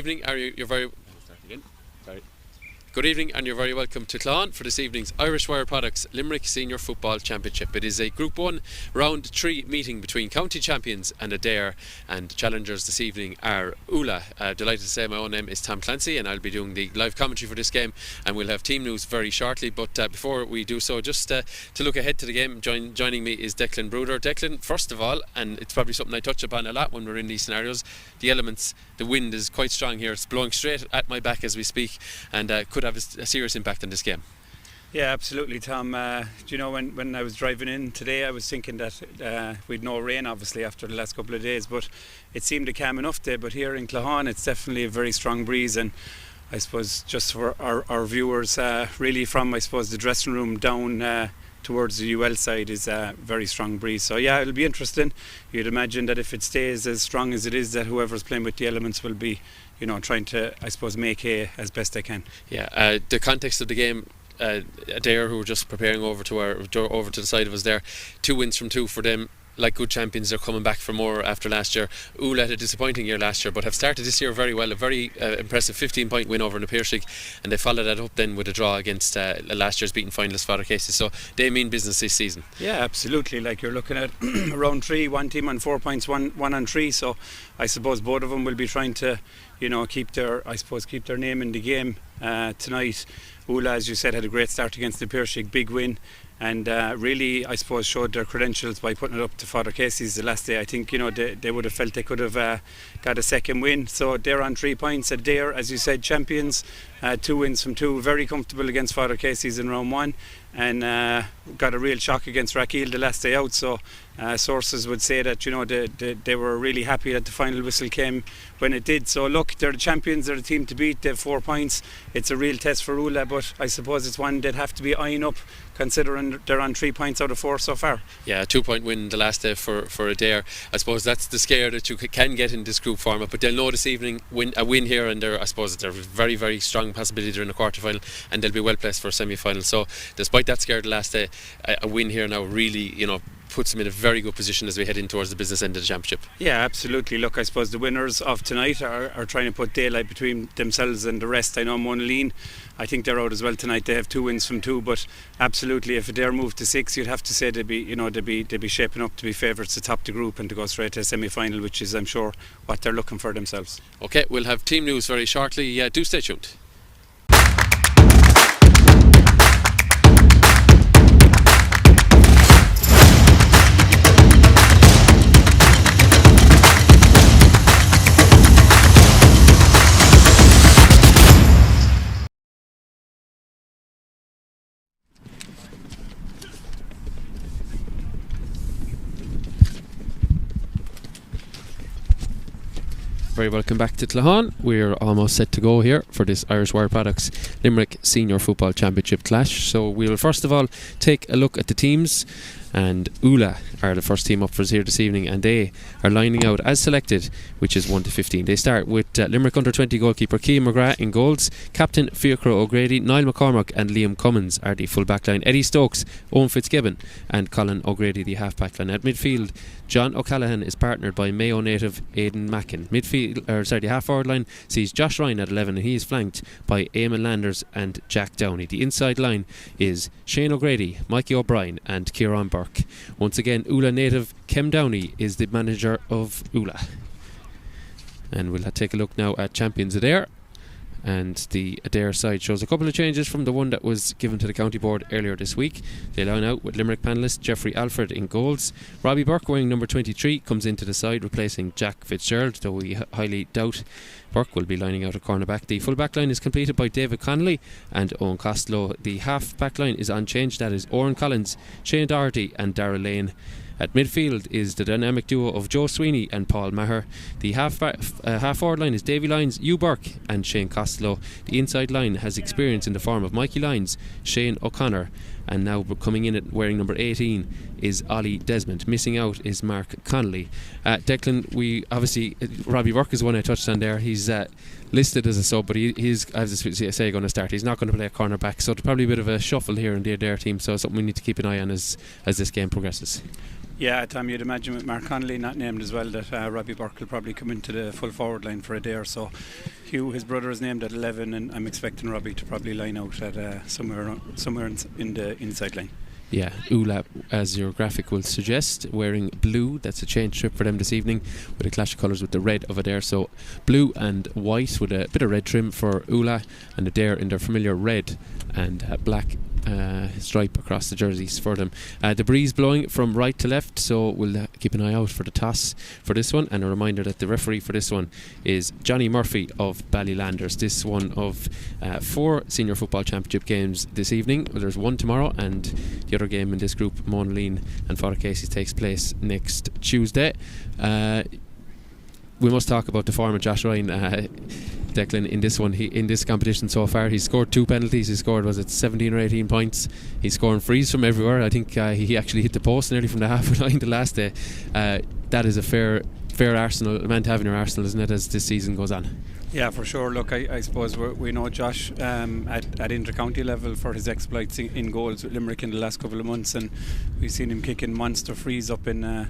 evening. You're very. Start again. Sorry. Good evening, and you're very welcome to Clon for this evening's Irish Wire Products Limerick Senior Football Championship. It is a Group 1 Round 3 meeting between county champions and Adare, and challengers this evening are Oola. Delighted to say my own name is Tom Clancy, and I'll be doing the live commentary for this game, and we'll have team news very shortly. But before we do so, just to look ahead to the game, joining me is Declan Bruder. Declan, first of all, and it's probably something I touch upon a lot when we're in these scenarios, the elements, the wind is quite strong here. It's blowing straight at my back as we speak, and could have a serious impact on this game. Yeah, absolutely, Tom. Do you know, when I was driving in today, I was thinking that we'd no rain, obviously, after the last couple of days, but it seemed a calm enough day. But here in Claughaun, it's definitely a very strong breeze, and I suppose just for our viewers, really from, I suppose, the dressing room down towards the UL side is a very strong breeze. So yeah, it'll be interesting. You'd imagine that if it stays as strong as it is, that whoever's playing with the elements will be, you know, trying to, I suppose, make hay as best they can. Yeah, the context of the game, Adare, who were just preparing over to the side of us there, 2 wins from 2 for them. Like good champions, they're coming back for more after last year. Oola had a disappointing year last year, but have started this year very well. A very impressive 15-point win over in the Piercing, and they followed that up then with a draw against last year's beaten finalist Father Casey. So they mean business this season. Yeah, absolutely. Like, you're looking at round 3, one team on 4 points, one on 3. So I suppose both of them will be trying to, you know, keep their name in the game tonight. Oola, as you said, had a great start against the Piercing, big win. And really, I suppose, showed their credentials by putting it up to Father Casey's the last day. I think, you know, they would have felt they could have got a second win. So they're on 3 points. Adare, as you said, champions, 2 wins from 2, very comfortable against Father Casey's in round 1, and got a real shock against Rakiel the last day out. So sources would say that, you know, they were really happy that the final whistle came when it did. So look, they're the champions, they're the team to beat. They have 4 points. It's a real test for Oola, but I suppose it's one they'd have to be eyeing up, considering they're on 3 points out of 4 so far. Yeah, a 2-point win the last day for Adare. I suppose that's the scare that you can get in this group format, but they'll know this evening a win here, and I suppose they're very, very strong possibility they're in a quarter final, and they'll be well placed for a semi-final. So despite that scare the last day, a win here now really, you know, puts them in a very good position as we head in towards the business end of the championship. Yeah, absolutely. Look, I suppose the winners of tonight are trying to put daylight between themselves and the rest. I know Monaleen, I think they're out as well tonight. They have 2 wins from 2, but absolutely, if Adare moved to 6, you'd have to say they'd be shaping up to be favourites to top the group and to go straight to a semi-final, which is, I'm sure, what they're looking for themselves. Okay, we'll have team news very shortly. Do stay tuned. Very welcome back to Claughaun. We're almost set to go here for this Irish Wire Products Limerick Senior Football Championship clash. So we'll first of all take a look at the teams, and Oola are the first team up for us here this evening, and they are lining out as selected, which is 1 to 15. They start with Limerick under-20 goalkeeper Cian McGrath in goals, captain Fiacro O'Grady, Niall McCormack and Liam Cummins are the full back line, Eddie Stokes, Owen Fitzgibbon and Colin O'Grady the half back line. At midfield, John O'Callaghan is partnered by Mayo native Aidan Mackin. The half forward line sees Josh Ryan at 11, and he is flanked by Eamon Landers and Jack Downey. The inside line is Shane O'Grady, Mikey O'Brien and Kieran Burke. Once again, Oola native Kem Downey is the manager of Oola. And we'll take a look now at champions Adare. And the Adare side shows a couple of changes from the one that was given to the county board earlier this week. They line out with Limerick panellist Jeffrey Alford in goals. Robbie Burke, wearing number 23, comes into the side replacing Jack Fitzgerald, though we highly doubt Burke will be lining out a cornerback. The full back line is completed by David Connolly and Owen Costello. The half back line is unchanged, that is Oran Collins, Shane Doherty and Darrell Lane. At midfield is the dynamic duo of Joe Sweeney and Paul Maher. The half forward line is Davy Lyons, Hugh Burke and Shane Costello. The inside line has experience in the form of Mikey Lyons, Shane O'Connor, and now coming in at wearing number 18 is Ollie Desmond. Missing out is Mark Connolly. Declan, we obviously, Robbie Burke is the one I touched on there. He's listed as a sub, but he's, as I say, going to start. He's not going to play a cornerback, so there's probably a bit of a shuffle here in the Adare team, so something we need to keep an eye on as this game progresses. Yeah, Tom, you'd imagine with Mark Connolly not named as well that Robbie Burke will probably come into the full forward line for Adare. So Hugh, his brother, is named at 11, and I'm expecting Robbie to probably line out at somewhere in the inside line. Yeah, Oola, as your graphic will suggest, wearing blue. That's a change trip for them this evening, with a clash of colours with the red of Adare. So blue and white with a bit of red trim for Oola, and Adare in their familiar red and black stripe across the jerseys for them. The breeze blowing from right to left, so we'll keep an eye out for the toss for this one. And a reminder that the referee for this one is Johnny Murphy of Ballylanders. This one of 4 senior football championship games this evening. Well, there's one tomorrow, and the other game in this group, Monaleen and Father Casey, takes place next Tuesday. We must talk about the form of Josh Ryan, Declan, in this one. In this competition so far, he's scored 2 penalties. He scored, was it 17 or 18 points? He's scoring frees from everywhere. I think he actually hit the post nearly from the halfway line the last day. That is a fair Arsenal man to have in your Arsenal, isn't it, as this season goes on? Yeah, for sure. Look, I suppose we know Josh at inter-county level for his exploits in goals with Limerick in the last couple of months, and we've seen him kicking monster frees up in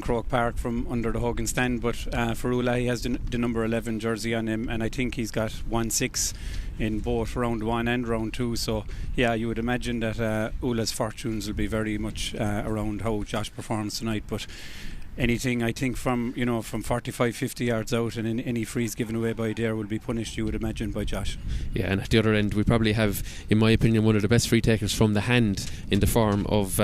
Croke Park from under the Hogan stand. But for Oola, he has the number 11 jersey on him, and I think he's got 1-6 in both round 1 and round 2. So yeah, you would imagine that Oola's fortunes will be very much around how Josh performs tonight. But anything, I think, from 45-50 yards out, and any frees given away by Adare will be punished, you would imagine, by Josh. Yeah, and at the other end we probably have, in my opinion, one of the best free takers from the hand in the form of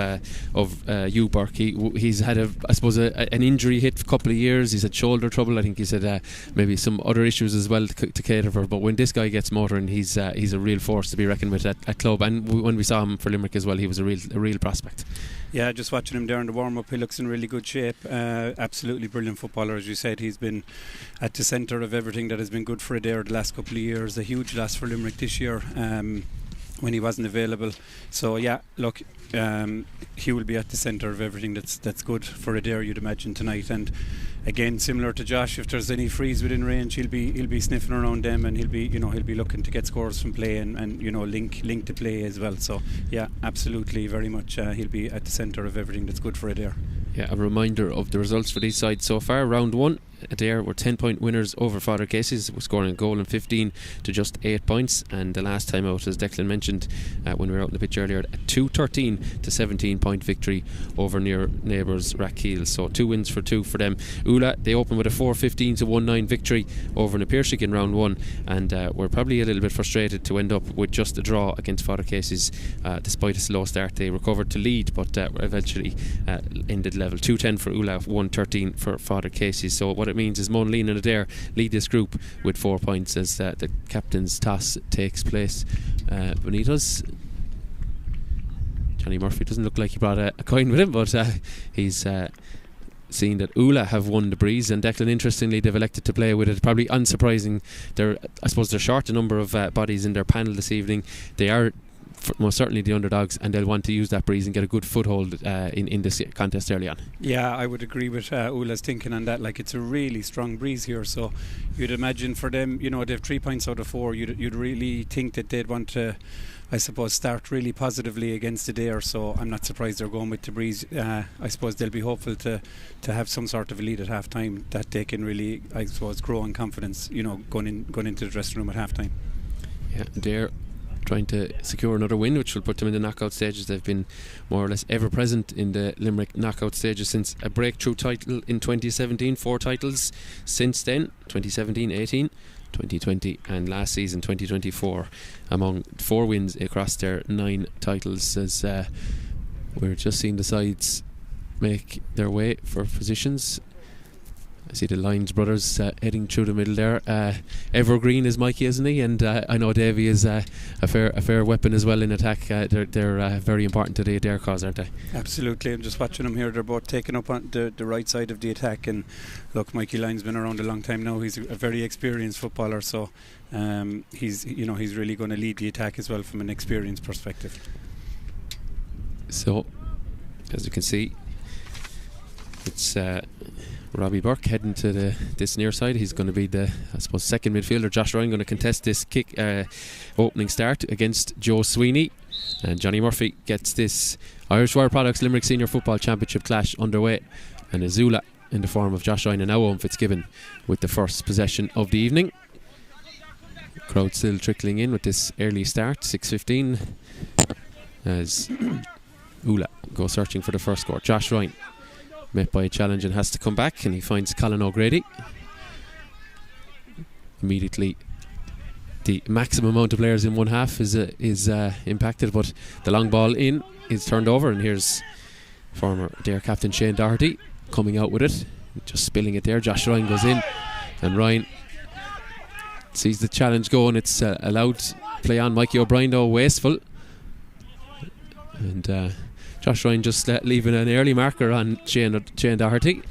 Hugh Burke. He's had an injury hit for a couple of years. He's had shoulder trouble. I think he's had maybe some other issues as well to cater for, but when this guy gets motoring, he's a real force to be reckoned with at club. And when we saw him for Limerick as well, he was a real prospect. Yeah, just watching him there in the warm-up, he looks in really good shape. Absolutely brilliant footballer, as you said. He's been at the centre of everything that has been good for Adare the last couple of years. A huge loss for Limerick this year when he wasn't available. So yeah, look, he will be at the centre of everything that's good for Adare, you'd imagine, tonight. And again, similar to Josh, if there's any frees within range, he'll be sniffing around them, and he'll be looking to get scores from play and link to play as well. So yeah, absolutely, very much he'll be at the centre of everything that's good for Adare. Yeah, a reminder of the results for these sides so far. Round 1, Adare were 10-point winners over Father Casey's, scoring a goal and 15 to just 8 points. And the last time out, as Declan mentioned when we were out in the pitch earlier, a 2-13 to 17-point victory over near neighbours Rathkeil. So 2 wins for 2 for them. Oola, they opened with a 4-15 to 1-9 victory over Napirshick in round 1, and were probably a little bit frustrated to end up with just a draw against Father Casey's. Despite a slow start, they recovered to lead, but eventually ended level. 2-10 for Oola, 1-13 for Father Casey's. So what it means is Monaleen and Adare lead this group with 4 points as the captain's toss takes place. Benito's Johnny Murphy doesn't look like he brought a coin with him, but he's seen that Oola have won the breeze, and Declan, interestingly, they've elected to play with it. Probably unsurprising. They're short a number of bodies in their panel this evening. They are most certainly the underdogs, and they'll want to use that breeze and get a good foothold in this contest early on. Yeah, I would agree with Oola's thinking on that. Like, it's a really strong breeze here, so you'd imagine for them, they've 3 points out of 4. You'd really think that they'd want to, I suppose, start really positively against Adare. So I'm not surprised they're going with the breeze. I suppose they'll be hopeful to have some sort of a lead at half time that they can really, I suppose, grow in confidence, going into the dressing room at half time. Yeah, Adare trying to secure another win, which will put them in the knockout stages. They've been more or less ever present in the Limerick knockout stages since a breakthrough title in 2017. 4 titles since then: 2017, 18, 2020, and last season 2024. Among 4 wins across their 9 titles, as we're just seeing the sides make their way for positions. I see the Lyons brothers heading through the middle there. Evergreen is Mikey, isn't he? And I know Davy is a fair weapon as well in attack. They're very important to the Adare cause, aren't they? Absolutely. I'm just watching them here. They're both taking up on the right side of the attack. And look, Mikey Lyons been around a long time now. He's a very experienced footballer, so he's really going to lead the attack as well from an experience perspective. So, as you can see, it's Robbie Burke heading to this near side. He's going to be the, I suppose, second midfielder. Josh Ryan going to contest this kick opening start against Joe Sweeney. And Johnny Murphy gets this Irish Wire Products Limerick Senior Football Championship clash underway, and it's Oola in the form of Josh Ryan and now Owen Fitzgibbon with the first possession of the evening. Crowd still trickling in with this early start, 6:15, as Oola go searching for the first score. Josh Ryan met by a challenge and has to come back, and he finds Colin O'Grady. Immediately the maximum amount of players in one half is impacted, but the long ball in is turned over, and here's former Adare captain Shane Doherty coming out with it, just spilling it there. Josh Ryan goes in, and Ryan sees the challenge go, and it's allowed play on. Mikey O'Brien though wasteful, and Josh Ryan just leaving an early marker on Shane Doherty.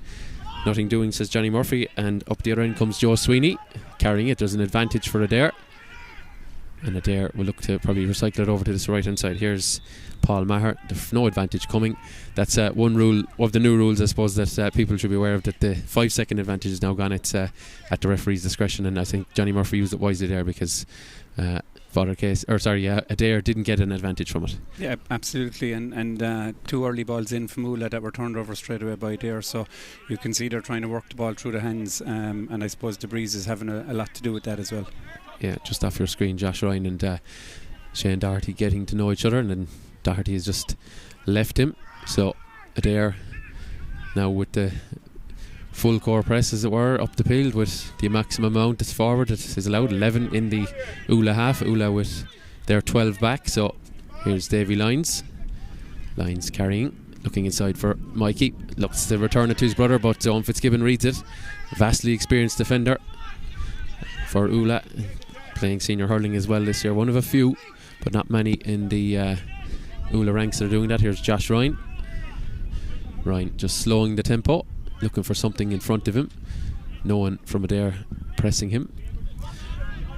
Nothing doing, says Johnny Murphy, and up the other end comes Joe Sweeney carrying it. There's an advantage for Adare, and Adare will look to probably recycle it over to this right hand side. Here's Paul Maher. There's no advantage coming. That's one rule of the new rules, I suppose, that people should be aware of, that the 5-second advantage is now gone. It's at the referee's discretion, and I think Johnny Murphy used it wisely there, because Adare didn't get an advantage from it. Yeah, absolutely, and 2 early balls in from Oola that were turned over straight away by Adare, so you can see they're trying to work the ball through the hands, and I suppose the breeze is having a lot to do with that as well. Yeah, just off your screen, Josh Ryan and Shane Doherty getting to know each other, and then Doherty has just left him, so Adare now with the full core press, as it were, up the field with the maximum amount that's forward that is allowed. 11 in the Oola half, Oola with their 12 back. So here's Davy Lyons carrying, looking inside for Mikey, looks to return it to his brother, but Owen Fitzgibbon reads it. Vastly experienced defender for Oola, playing senior hurling as well this year, one of a few, but not many in the Oola ranks that are doing that. Here's Josh Ryan just slowing the tempo, looking for something in front of him. No one from Adare pressing him.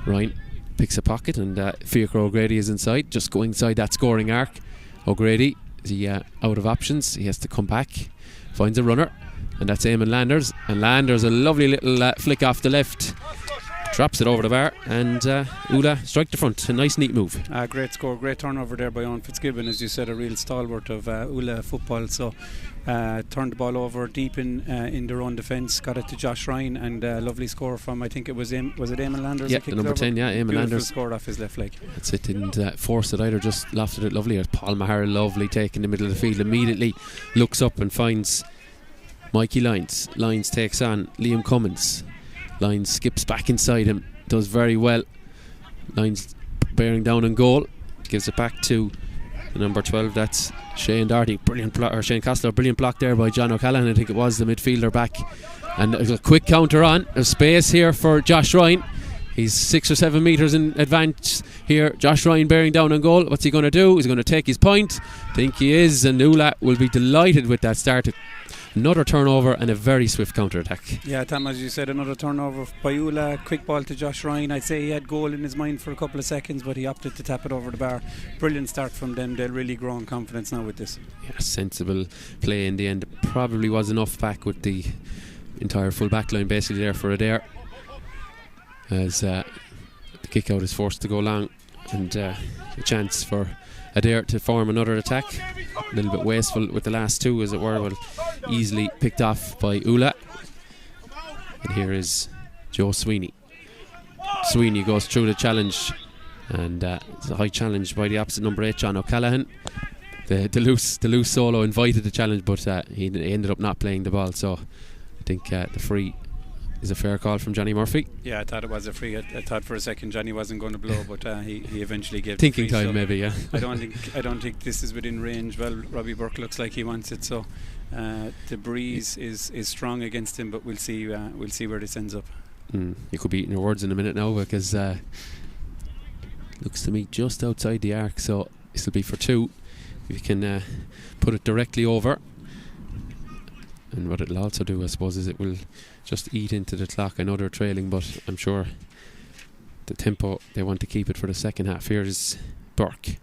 Ryan picks a pocket, and Fiacre O'Grady is inside, just going inside that scoring arc. O'Grady is out of options, he has to come back, finds a runner, and that's Eamon Landers, and Landers a lovely little flick off the left, drops it over the bar, and Oola strike the front. A nice neat move. Great score, great turnover there by Owen Fitzgibbon, as you said, a real stalwart of Oola football. So turned the ball over deep in their own defence, got it to Josh Ryan, and a lovely score from, I think it was Eamon Landers. Yeah, the number 10, yeah, Eamon Landers scored off his left leg. That's it, didn't force it either, just lofted it lovely. Paul Maher, lovely take in the middle of the field, immediately looks up and finds Mikey Lyons. Lyons takes on Liam Cummins. Lyons skips back inside him, does very well. Lyons bearing down on goal, gives it back to the number 12, that's Shane Doherty. Brilliant block, or Shane Costello, brilliant block there by John O'Callaghan, I think it was, the midfielder back. And a quick counter on. There's space here for Josh Ryan. He's 6 or 7 metres in advance here. Josh Ryan bearing down on goal. What's he going to do? He's going to take his point. I think he is, and Oola will be delighted with that start. Another turnover and a very swift counter-attack. Yeah, Tom, as you said, another turnover by Oola. Quick ball to Josh Ryan. I'd say he had goal in his mind for a couple of seconds, but he opted to tap it over the bar. Brilliant start from them. They'll really grow in confidence now with this. Yeah, sensible play in the end. Probably was enough back with the entire full back line basically there for Adare, as the kick out is forced to go long, and a chance for Adare to form another attack. A little bit wasteful with the last two, as it were, well, easily picked off by Oola. And here is Joe Sweeney. Sweeney goes through the challenge, and it's a high challenge by the opposite number 8, John O'Callaghan. The loose solo invited the challenge, but he ended up not playing the ball, so I think the free is a fair call from Johnny Murphy. Yeah, I thought it was a free. I thought for a second Johnny wasn't going to blow, but he eventually gave thinking the free, time, so maybe. Yeah. I don't think this is within range. Well, Robbie Burke looks like he wants it, so the breeze is strong against him, but we'll see where this ends up. You could be eating your words in a minute now, because looks to me just outside the arc, so this will be for 2 if you can put it directly over. And what it'll also do, I suppose, is it will just eat into the clock. I know they're trailing, but I'm sure the tempo, they want to keep it for the second half. Here is Burke.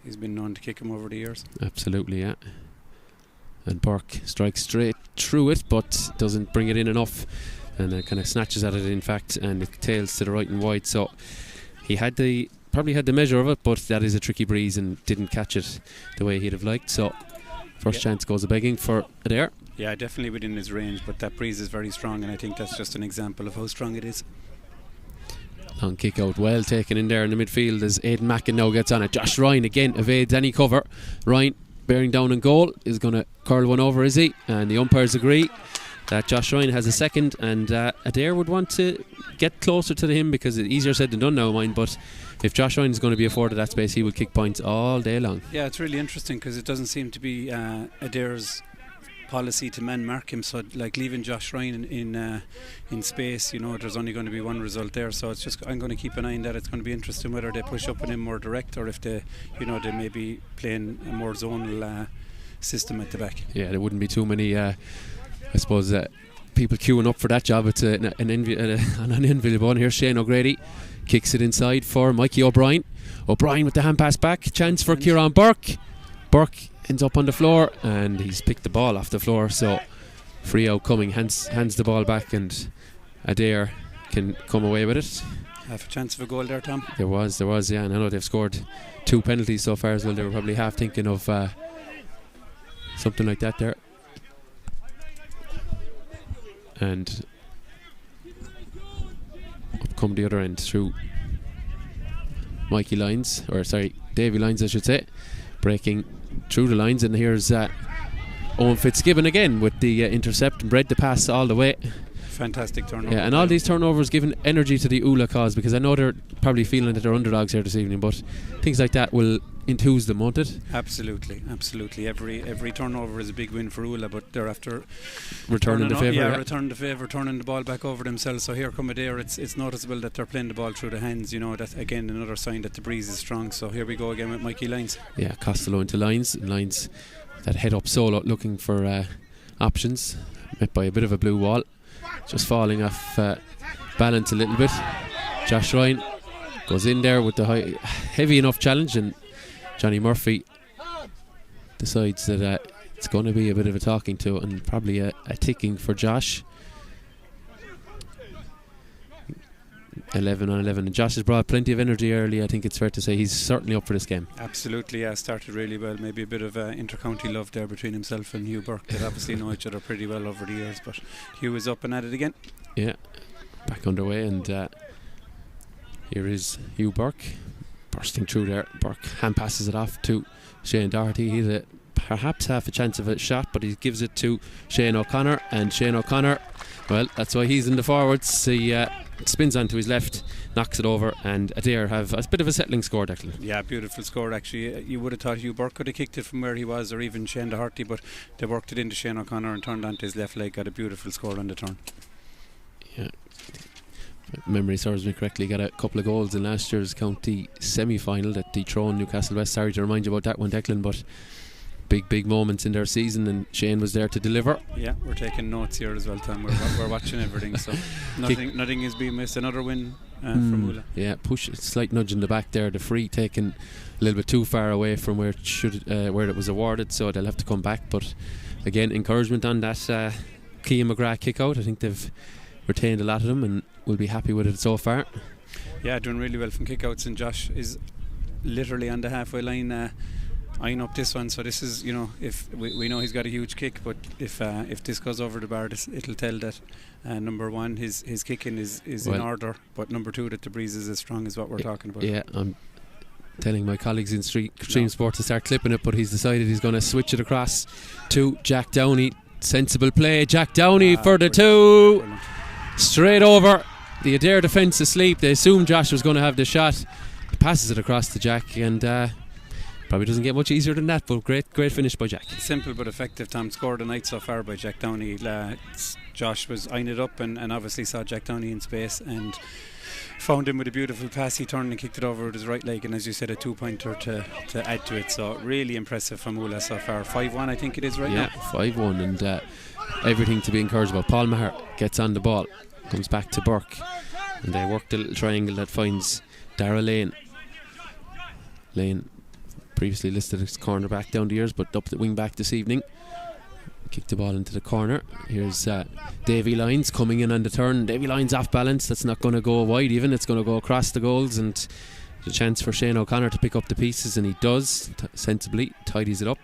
He's been known to kick him over the years. Absolutely, yeah. And Burke strikes straight through it, but doesn't bring it in enough, and kind of snatches at it, in fact, and it tails to the right and wide. So he had the probably had the measure of it, but that is a tricky breeze and didn't catch it the way he'd have liked. So first chance goes a begging for Adare. Yeah, definitely within his range, but that breeze is very strong, and I think that's just an example of how strong it is. Long kick out, well taken in there in the midfield as Aidan Mackin now gets on it. Josh Ryan again evades any cover. Ryan bearing down in goal is going to curl one over, is he? And the umpires agree that Josh Ryan has a second, and Adare would want to get closer to him because it's easier said than done now, mind. But if Josh Ryan is going to be afforded that space, he will kick points all day long. Yeah, it's really interesting because it doesn't seem to be Adare's policy to man mark him, so like leaving Josh Ryan in space, there's only going to be one result there. So it's just, I'm going to keep an eye on that. It's going to be interesting whether they push up on him more direct, or if they may be playing a more zonal system at the back. Yeah, there wouldn't be too many I suppose people queuing up for that job. It's an enviable one here. Shane O'Grady kicks it inside for Mikey O'Brien. O'Brien with the hand pass back, chance for Kieran Burke. Burke ends up on the floor and he's picked the ball off the floor, so free out coming, hands the ball back, and Adare can come away with it. Half a chance of a goal there, Tom. There was, yeah, and I know they've scored 2 penalties so far as well. They were probably half thinking of something like that there. And up come the other end through Davy Lyons, I should say, breaking through the lines, and here's Owen Fitzgibbon again with the intercept and bred the pass all the way. Fantastic turnover. Yeah, and all these turnovers giving energy to the Oola cause, because I know they're probably feeling that they're underdogs here this evening, but things like that will enthuse them, won't it? Absolutely. Every turnover is a big win for Oola, but they're after returning the favour. Returning the favour, turning the ball back over themselves. So here come Adare. It's noticeable that they're playing the ball through the hands. That's again another sign that the breeze is strong. So here we go again with Mikey Lyons. Yeah, Costello into Lyons that head up solo looking for options, met by a bit of a blue wall, just falling off balance a little bit. Josh Ryan goes in there with the heavy enough challenge, and Johnny Murphy decides that it's going to be a bit of a talking to and probably a ticking for Josh. 11 on 11, and Josh has brought plenty of energy early. I think it's fair to say he's certainly up for this game. Absolutely, yeah, started really well. Maybe a bit of inter-county love there between himself and Hugh Burke. They obviously know each other pretty well over the years, but Hugh is up and at it again. Yeah, back underway, and here is Hugh Burke bursting through there. Burke hand passes it off to Shane Doherty. He had perhaps half a chance of a shot, but he gives it to Shane O'Connor, and Shane O'Connor, well, that's why he's in the forwards. He spins onto his left, knocks it over, and Adare have a bit of a settling score, Declan. Yeah, beautiful score actually. You would have thought Hugh Burke could have kicked it from where he was, or even Shane Doherty, but they worked it into Shane O'Connor and turned onto his left leg, got a beautiful score on the turn. Yeah, if memory serves me correctly, got a couple of goals in last year's county semi-final at the Tyrone Newcastle West. Sorry to remind you about that one, Declan, but big moments in their season, and Shane was there to deliver. Yeah, we're taking notes here as well, Tom. We're watching everything, so nothing is being missed. Another win from Oola. Yeah, slight nudge in the back there. The free taken a little bit too far away from where it was awarded, so they'll have to come back. But again, encouragement on that Cian McGrath kick out. I think they've retained a lot of them and will be happy with it so far. Yeah, doing really well from kickouts, and Josh is literally on the halfway line eyeing up this one. So this is, if we know he's got a huge kick, but if this goes over the bar, it'll tell that number one, his kicking is in order, but number two, that the breeze is as strong as what we're talking about. Yeah, I'm telling my colleagues in Stream Sport to start clipping it, but he's decided he's going to switch it across to Jack Downey. Sensible play, Jack Downey for the two. Brilliant. Straight over. The Adare defence asleep. They assumed Josh was going to have the shot. He passes it across to Jack, and probably doesn't get much easier than that, but great finish by Jack. Simple but effective, Tom. Scored a night so far by Jack Downey. Josh was eyeing it up and obviously saw Jack Downey in space and found him with a beautiful pass. He turned and kicked it over with his right leg, and as you said, a 2-pointer to add to it. So really impressive from Oola so far. 5-1 I think it is right now. Yeah, 5-1, and everything to be encouraged about. Paul Maher gets on the ball, comes back to Burke, and they work the little triangle that finds Dara Lane. Lane previously listed as cornerback down the years, but up the wing back this evening. Kick the ball into the corner. Here's Davy Lyons coming in on the turn. Davy Lyons off balance. That's not going to go wide even. It's going to go across the goals, and The chance for Shane O'Connor to pick up the pieces, and he does sensibly, tidies it up.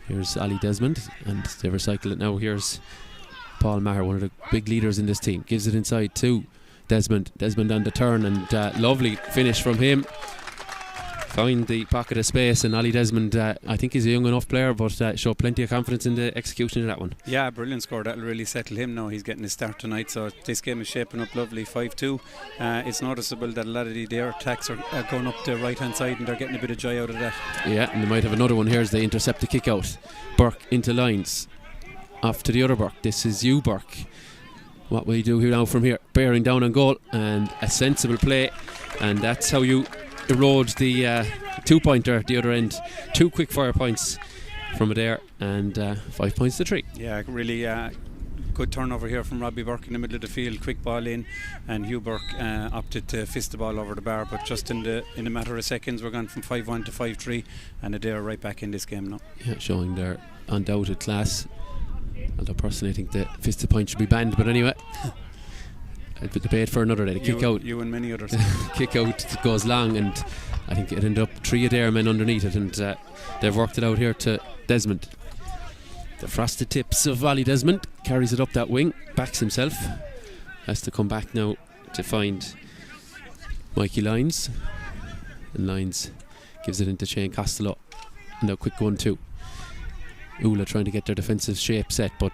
Here's Ali Desmond, and they recycle it now. Here's Paul Maher, one of the big leaders in this team, gives it inside to Desmond on the turn, and lovely finish from him. Find the pocket of space, and Ali Desmond, I think he's a young enough player, but showed plenty of confidence in the execution of that one. Yeah, brilliant score. That'll really settle him now. He's getting his start tonight, so this game is shaping up lovely. 5-2. It's noticeable that a lot of their attacks are going up the right hand side, and they're getting a bit of joy out of that. Yeah, and they might have another one here as they intercept the kick out. Burke into lines, off to the other Burke. This is you, Burke. What will he do here now from here? Bearing down on goal, and a sensible play, and that's how you erode the 2-pointer at the other end. 2 quick fire points from Adare, and 5 points to 3. Yeah, really good turnover here from Robbie Burke in the middle of the field. Quick ball in, and Hugh Burke opted to fist the ball over the bar, but just in a matter of seconds we're gone from 5-1 to 5-3, and Adare right back in this game now. Yeah, showing their undoubted class. Although personally I think the fisted point should be banned, but anyway. I'd debate for another day. The kick out, you and many others. kick out goes long, and I think it ended up 3 Adare men underneath it, and they've worked it out here to Desmond. The frosted tips of Ali Desmond, carries it up that wing, backs himself, has to come back now to find Mikey Lyons, and Lyons gives it into Shane Costello. Now quick 1-2. Oola trying to get their defensive shape set, but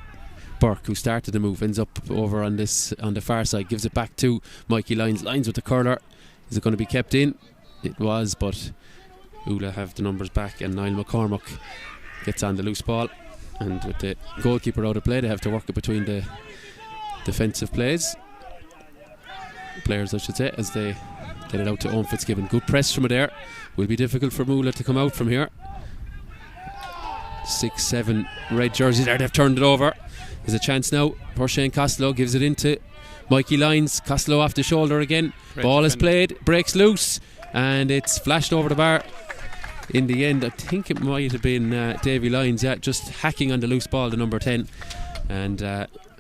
Burke, who started the move, ends up over on the far side, gives it back to Mikey Lyons. Lyons with the curler. Is it going to be kept in? It was, but Oola have the numbers back, and Niall McCormack gets on the loose ball, and with the goalkeeper out of play, they have to work it between the defensive players, I should say, as they get it out to Owen Fitzgibbon. Good press from Adare. Will be difficult for Oola to come out from here. 6-7 red jerseys there, they've turned it over. There's a chance now for Shane Costello, gives it into Mikey Lyons. Costello off the shoulder again. Ball is played, breaks loose, and it's flashed over the bar. In the end, I think it might have been Davy Lyons, just hacking on the loose ball, the number 10, and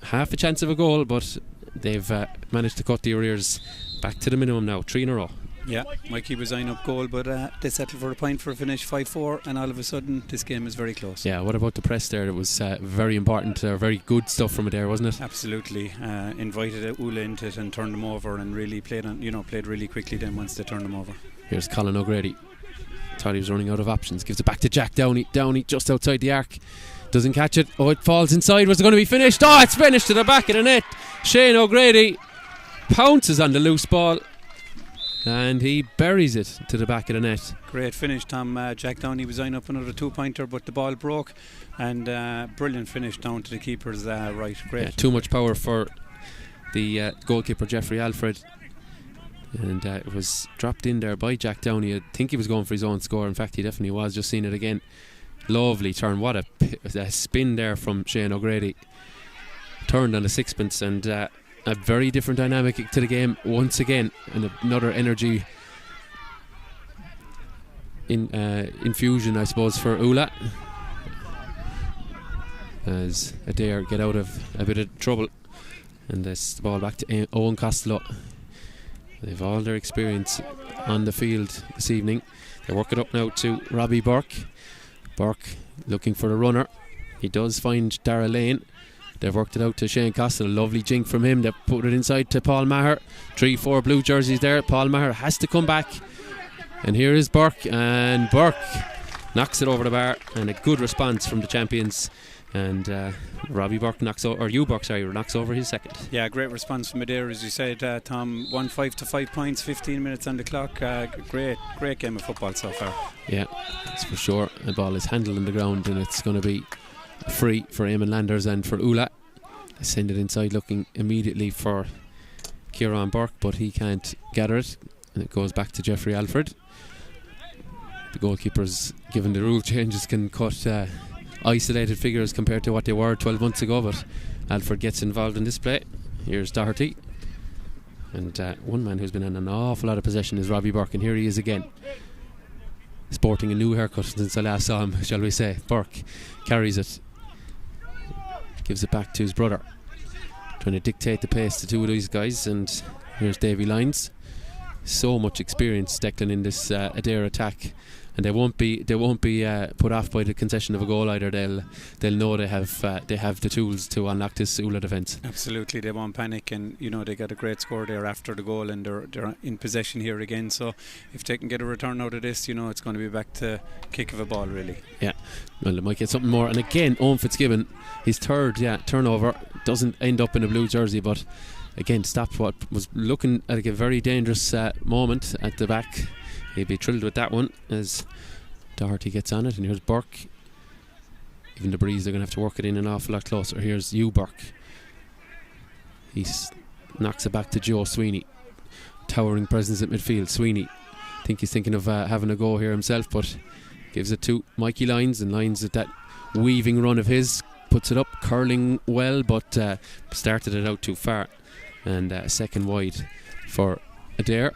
half a chance of a goal, but they've managed to cut the arrears back to the minimum now. 3 in a row. Yeah, Mikey was eyeing up goal, but they settled for a point for a finish, 5-4, and all of a sudden this game is very close. Yeah, what about the press there? It was very important, very good stuff from Adare, wasn't it? Absolutely. Invited Oola into it and turned them over, and really played really quickly then once they turned them over. Here's Colin O'Grady. Thought he was running out of options. Gives it back to Jack Downey. Downey just outside the arc. Doesn't catch it. Oh, it falls inside. Was it going to be finished? Oh, it's finished to the back of the net. Shane O'Grady pounces on the loose ball, and he buries it to the back of the net. Great finish, Tom. Jack Downey was eyeing up another 2-pointer, but the ball broke, and brilliant finish down to the keeper's right. Great. Yeah, too much power for the goalkeeper Jeffrey Alfred, and it was dropped in there by Jack Downey. I think he was going for his own score. In fact, he definitely was. Just seen it again. Lovely turn. What a spin there from Shane O'Grady. Turned on a sixpence, and a very different dynamic to the game once again, and another energy infusion, I suppose, for Oola, as Adare get out of a bit of trouble. And this ball back to Owen Costello. They've all their experience on the field this evening. They work it up now to Robbie Burke. Burke looking for a runner. He does find Dara Lane. They've worked it out to Shane Costello. Lovely jink from him. They put it inside to Paul Maher. 3-4 blue jerseys there. Paul Maher has to come back. And here is Burke. And Burke knocks it over the bar. And a good response from the champions. And Robbie Burke knocks over his second. Yeah, great response from Adare, as you said, Tom. 1-5 to 5 points, 15 minutes on the clock. Great game of football so far. Yeah, that's for sure. The ball is handled on the ground, and it's going to be free for Eamon Landers and for Oola. They send it inside, looking immediately for Kieran Burke, but he can't gather it, and it goes back to Jeffrey Alfred. The goalkeepers, given the rule changes, can cut isolated figures compared to what they were 12 months ago, but Alfred gets involved in this play. Here's Doherty, and one man who's been in an awful lot of possession is Robbie Burke, and here he is again, sporting a new haircut since I last saw him, shall we say. Burke carries it, gives it back to his brother, trying to dictate the pace to two of these guys. And here's Davy Lyons, so much experience, Declan, in this Adare attack, and they won't be put off by the concession of a goal either. They'll know they have the tools to unlock this Oola defence. Absolutely, they won't panic, and they got a great score there after the goal, and they're in possession here again. So if they can get a return out of this, it's going to be back to kick of a ball really. Yeah, well, they might get something more. And again, Owen Fitzgibbon, his third turnover, doesn't end up in a blue jersey, but again stopped what was looking like a very dangerous moment at the back. He'll be thrilled with that one as Doherty gets on it, and here's Burke. Even the breeze, they're going to have to work it in an awful lot closer. Here's Hugh Burke. He knocks it back to Joe Sweeney. Towering presence at midfield. Sweeney, I think he's thinking of having a go here himself, but gives it to Mikey Lyons, and Lyons at that weaving run of his puts it up, curling well, but started it out too far, and second wide for Adare.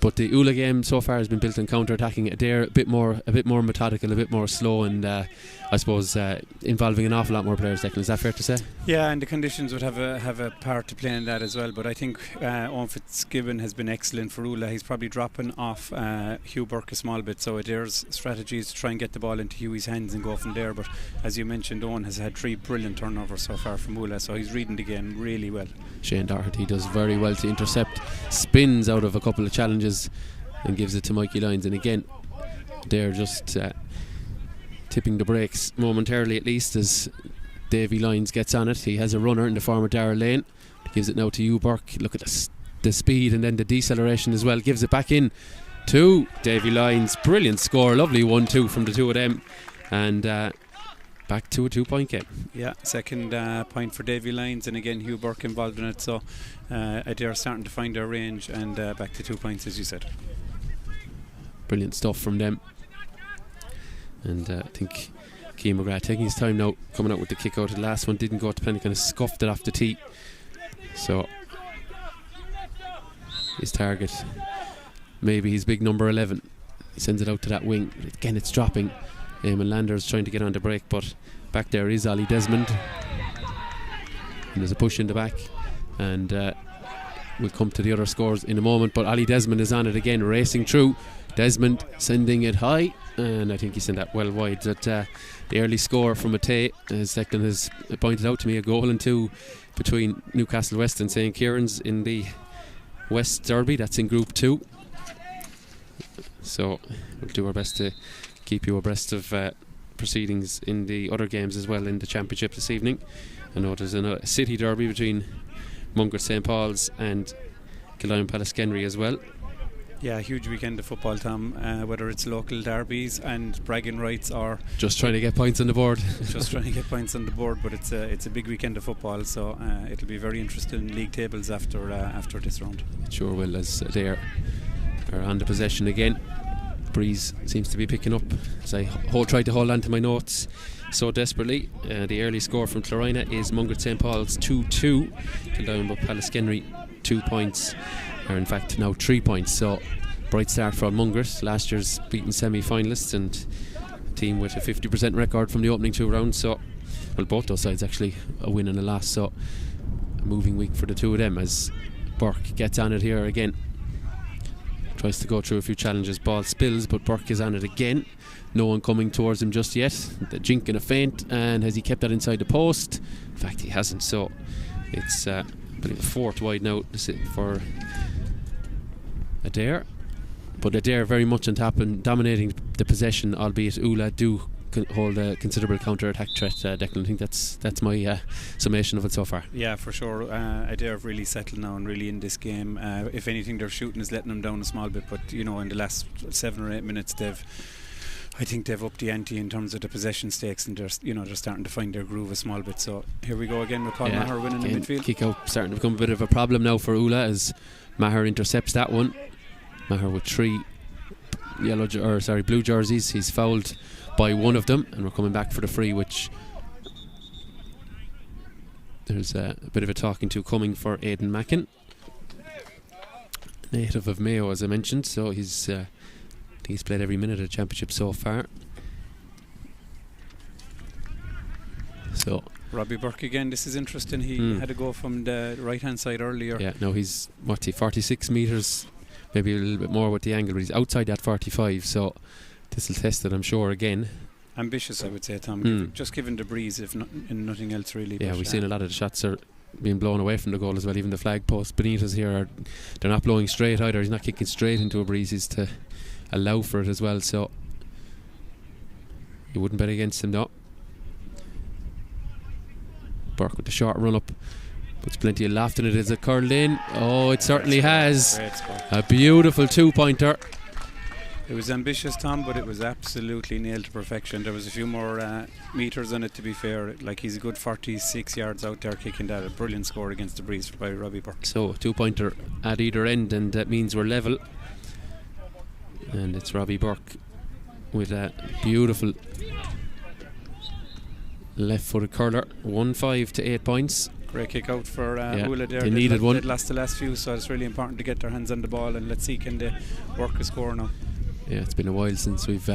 But the Oola game so far has been built on counter-attacking. Adare a bit more methodical, a bit more slow, and I suppose involving an awful lot more players. Declan, is that fair to say? Yeah, and the conditions would have a part to play in that as well. But I think Owen Fitzgibbon has been excellent for Oola. He's probably dropping off Hugh Burke a small bit. So Adare's strategy is to try and get the ball into Hughie's hands and go from there. But as you mentioned, Owen has had 3 brilliant turnovers so far from Oola, so he's reading the game really well. Shane Doherty does very well to intercept, spins out of a couple of challenges and gives it to Mikey Lyons. And again, they're just tipping the brakes momentarily, at least, as Davy Lyons gets on it. He has a runner in the form of Darrell Lane. Gives it now to Hugh Burke. Look at the speed and then the deceleration as well. Gives it back in to Davy Lyons. Brilliant score. Lovely 1-2 from the two of them. And back to a 2-point game. Yeah, second point for Davy Lyons, and again Hugh Burke involved in it. So Adare starting to find their range, and back to 2 points, as you said. Brilliant stuff from them. And I think Keane McGrath taking his time now, coming out with the kick out. The last one didn't go to penalty, kind of scuffed it off the tee. So his target, maybe his big number 11. He sends it out to that wing. Again, it's dropping. Eamon Landers trying to get on the break, but back there is Ollie Desmond. And there's a push in the back. And we'll come to the other scores in a moment, but Ollie Desmond is on it again, racing through. Desmond sending it high, and I think he sent that well wide. That the early score from Atay, as Declan has pointed out to me, a goal and 2 between Newcastle West and St. Kieran's in the West Derby. That's in Group 2. So we'll do our best to keep you abreast of proceedings in the other games as well in the Championship this evening. I know there's a City Derby between Mungret St. Paul's and Kildown Palaskennry as well. Yeah, a huge weekend of football, Tom, whether it's local derbies and bragging rights or just trying to get points on the board. But it's a big weekend of football, so it'll be very interesting league tables after this round. It sure will, as they are on the possession again. Breeze seems to be picking up as I try to hold on to my notes so desperately. The early score from Clorina is Mungret St. Paul's 2-2. Kildown Palaskennry 2 points, or in fact now 3 points. So bright start for Mungret, last year's beaten semi-finalists and a team with a 50% record from the opening 2 rounds. So, well, both those sides actually, a win and a loss. So a moving week for the two of them as Burke gets on it here again. Tries to go through a few challenges, ball spills, but Burke is on it again. No one coming towards him just yet. The jink and a feint, and has he kept that inside the post? In fact, he hasn't. So it's I believe a 4th wide now for Adare. But Adare very much on top and dominating the possession, albeit Oola do hold a considerable counter-attack threat. Declan, I think that's my summation of it so far. Yeah, for sure. Adare have really settled now and really in this game. If anything, their shooting is letting them down a small bit, but in the last 7 or 8 minutes I think they've upped the ante in terms of the possession stakes, and they're starting to find their groove a small bit. So here we go again with Paul Maher winning the midfield. Kick out starting to become a bit of a problem now for Oola as Maher intercepts that one. Maher with 3 blue jerseys. He's fouled by one of them, and we're coming back for the free, which there's a bit of a talking to coming for Aidan Mackin, native of Mayo, as I mentioned. So he's played every minute of the championship so far. So Robbie Burke again, this is interesting. He had a go from the right hand side earlier. Yeah, now he's 46 metres maybe a little bit more with the angle, but he's outside that 45, so this will test it, I'm sure, again. Ambitious, I would say, Tom. Just given the breeze, if not in nothing else really. Yeah, we've seen a lot of the shots are being blown away from the goal as well. Even the flag post beneath us here, they're not blowing straight either. He's not kicking straight into a breeze. He's to allow for it as well, so you wouldn't bet against him, no. Burke with the short run up, puts plenty of loft in it. Is it curled in? Oh, it certainly has. A beautiful 2-pointer. It was ambitious, Tom, but it was absolutely nailed to perfection. There was a few more metres on it, to be fair. Like, he's a good 46 yards out there kicking that. A brilliant score against the breeze by Robbie Burke. So 2-pointer at either end, and that means we're level. And it's Robbie Burke with a beautiful left-footed curler. 1-5 to 8 points. Great kick out for Oola there. They needed one. They'd lost the last few, so it's really important to get their hands on the ball, and let's see, can they work a score now. Yeah, it's been a while since we've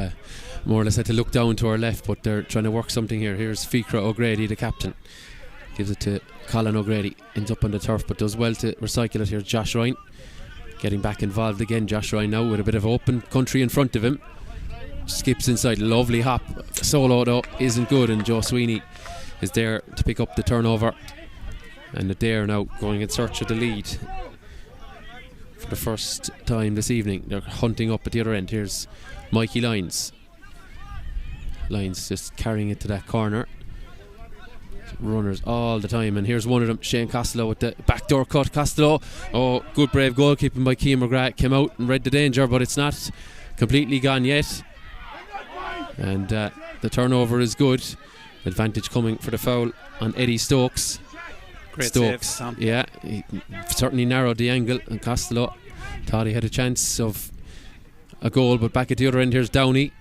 more or less had to look down to our left, but they're trying to work something here. Here's Fikra O'Grady, the captain. Gives it to Colin O'Grady. Ends up on the turf, but does well to recycle it. Here's Josh Ryan getting back involved again. Josh Ryan now with a bit of open country in front of him. Skips inside, lovely hop. Solo though isn't good, and Joe Sweeney is there to pick up the turnover. And Adare now going in search of the lead for the first time this evening. They're hunting up at the other end. Here's Mikey Lyons just carrying it to that corner. Runners all the time, and here's one of them, Shane Costello with the backdoor cut. Costello, oh, good brave goalkeeping by Cian McGrath. Came out and read the danger, but it's not completely gone yet. And the turnover is good. Advantage coming for the foul on Eddie Stokes. Great Stokes, save, Tom. yeah, he certainly narrowed the angle, and Costello thought he had a chance of a goal, but back at the other end here's Downey.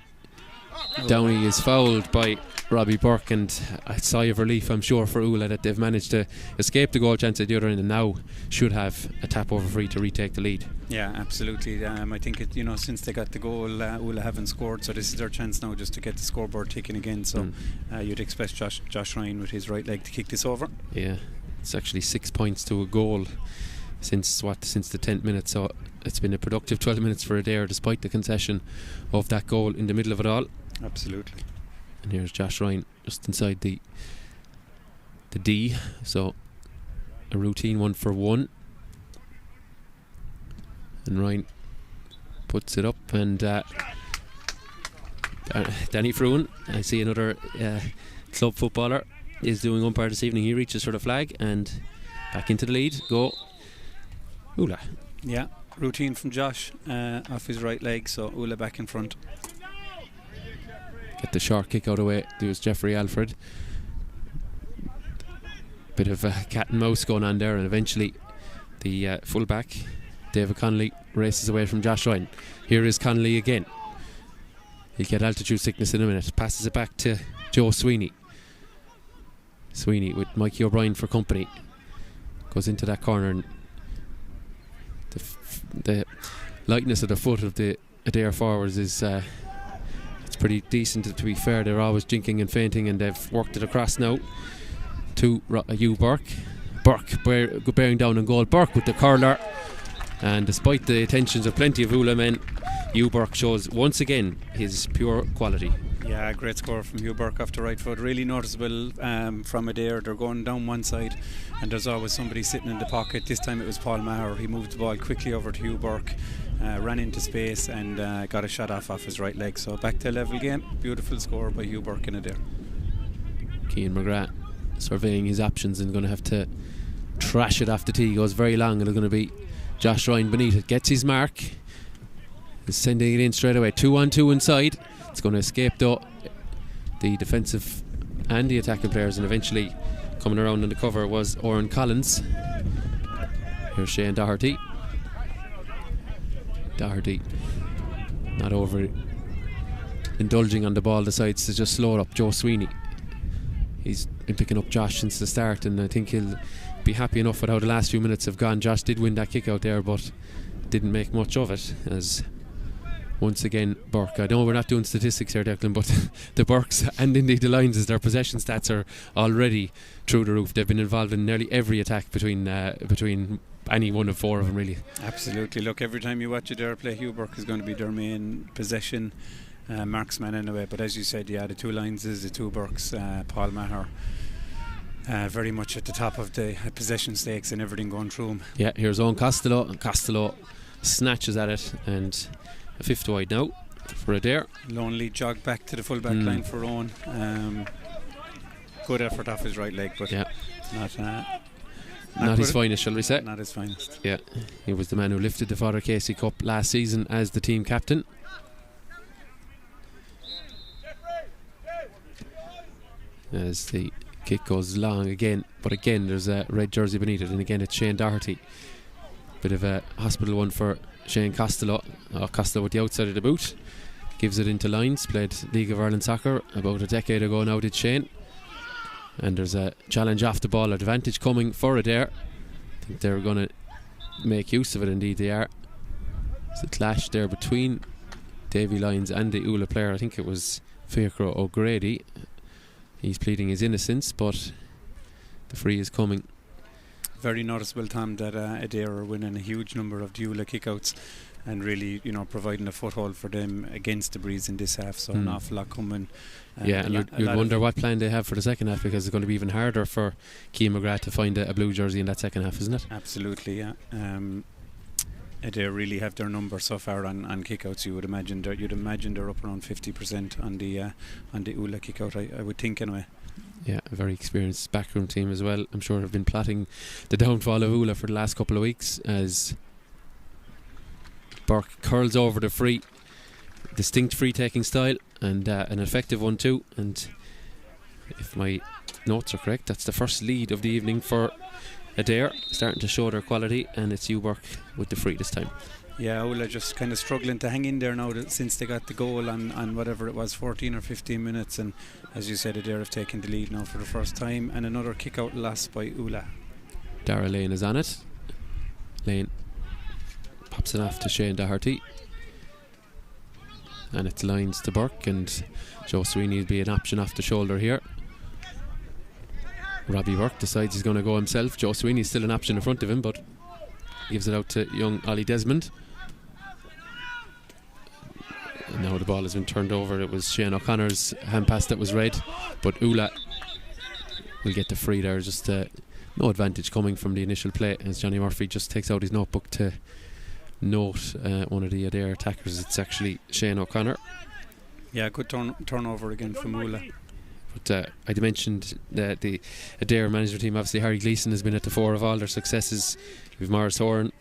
Downey is fouled by Robbie Burke, and a sigh of relief, I'm sure, for Oola that they've managed to escape the goal chance at the other end, and now should have a tap over free to retake the lead. Yeah, absolutely. I think since they got the goal, Oola haven't scored, so this is their chance now just to get the scoreboard ticking again. So you'd expect Josh Ryan with his right leg to kick this over. Yeah, it's actually 6 points to a goal since the 10th minute, so it's been a productive 12 minutes for Adare despite the concession of that goal in the middle of it all. Absolutely. And here's Josh Ryan just inside the D, so a routine 1-for-1, and Ryan puts it up, and Danny Fruin, I see another club footballer, is doing umpire this evening. He reaches for the flag, and back into the lead go Oola. Yeah, routine from Josh off his right leg, so Oola back in front. Get the short kick out of the way. There's Jeffrey Alfred. Bit of cat and mouse going on there, and eventually the fullback David Connolly races away from Josh Ryan. Here is Connolly again. He'll get altitude sickness in a minute. Passes it back to Joe Sweeney. Sweeney with Mikey O'Brien for company. Goes into that corner, and the lightness of the foot of the Adare forwards is it's pretty decent, to be fair. They're always jinking and feinting, and they've worked it across now to Hugh Burke. Burke bearing down on goal. Burke with the curler, and despite the attentions of plenty of Oola men, Hugh Burke shows once again his pure quality. Yeah, great score from Hugh Burke off the right foot. Really noticeable from Adare. They're going down one side, and there's always somebody sitting in the pocket. This time it was Paul Maher. He moved the ball quickly over to Hugh Burke, ran into space, and got a shot off his right leg. So back to a level game. Beautiful score by Hugh Burke in Adare. Cian McGrath surveying his options and going to have to trash it off the tee. Goes very long, and it's going to be Josh Ryan beneath it. Gets his mark. Is sending it in straight away. 2-on-2 inside. It's going to escape though the defensive and the attacking players, and eventually coming around on the cover was Oren Collins. Here's Shane Doherty. Doherty not over indulging on the ball, decides to just slow it up. Joe Sweeney, he's been picking up Josh since the start, and I think he'll be happy enough with how the last few minutes have gone. Josh did win that kick out there, but didn't make much of it, as once again Burke, I know we're not doing statistics here, Declan, but the Burkes and indeed the Lions, their possession stats are already through the roof. They've been involved in nearly every attack between any one of four of them really. Absolutely. Look, every time you watch Adare play, Hugh Burke is going to be their main possession marksman anyway. But as you said, the two lines is the two Burks, Paul Maher. Very much at the top of the possession stakes and everything going through him. Yeah, here's Owen Costello, and Costello snatches at it, and a fifth wide now for Adare. Lonely jog back to the full back line for Owen. Good effort off his right leg, but not his finest, shall we say? Not his finest. Yeah, he was the man who lifted the Father Casey Cup last season as the team captain. As the kick goes long again, but again there's a red jersey beneath it, and again it's Shane Doherty. Bit of a hospital one for Shane Costello. Costello with the outside of the boot, gives it into lines. Played League of Ireland soccer about a decade ago now, did Shane. And there's a challenge off the ball advantage coming for Adare. I think they're going to make use of it, indeed they are. There's a clash there between Davy Lyons and the Oola player. I think it was Fiacre O'Grady. He's pleading his innocence, but the free is coming. Very noticeable, Tom, that Adare are winning a huge number of the Oola kickouts and really, providing a foothold for them against the Breeze in this half. So an awful lot coming. And you'd wonder what plan they have for the second half, because it's going to be even harder for Keane McGrath to find a blue jersey in that second half, isn't it? Absolutely, yeah. They really have their number so far on kickouts. You'd imagine they're up around 50% on the Oola kickout. I would think anyway. Yeah, a very experienced backroom team as well. I'm sure have been plotting the downfall of Oola for the last couple of weeks, as Burke curls over the free. Distinct free taking style, and an effective one too. And if my notes are correct, that's the first lead of the evening for Adare, starting to show their quality, and it's Hugh Burke with the free this time. Yeah, Oola just kind of struggling to hang in there now since they got the goal on whatever it was, 14 or 15 minutes. And as you said, Adare have taken the lead now for the first time, and another kick out loss by Oola. Dara Lane is on it. Lane pops it off to Shane Doherty, and it's lines to Burke, and Joe Sweeney will be an option off the shoulder here. Robbie Burke decides he's going to go himself. Joe Sweeney's still an option in front of him, but gives it out to young Ollie Desmond. And now the ball has been turned over. It was Shane O'Connor's hand pass that was red, but Oola will get the free there. Just no advantage coming from the initial play, as Johnny Murphy just takes out his notebook to note one of the Adare attackers. It's actually Shane O'Connor. Yeah, good turnover again from Oola. But I mentioned the Adare management team. Obviously Harry Gleeson has been at the fore of all their successes. We've Morris Horan,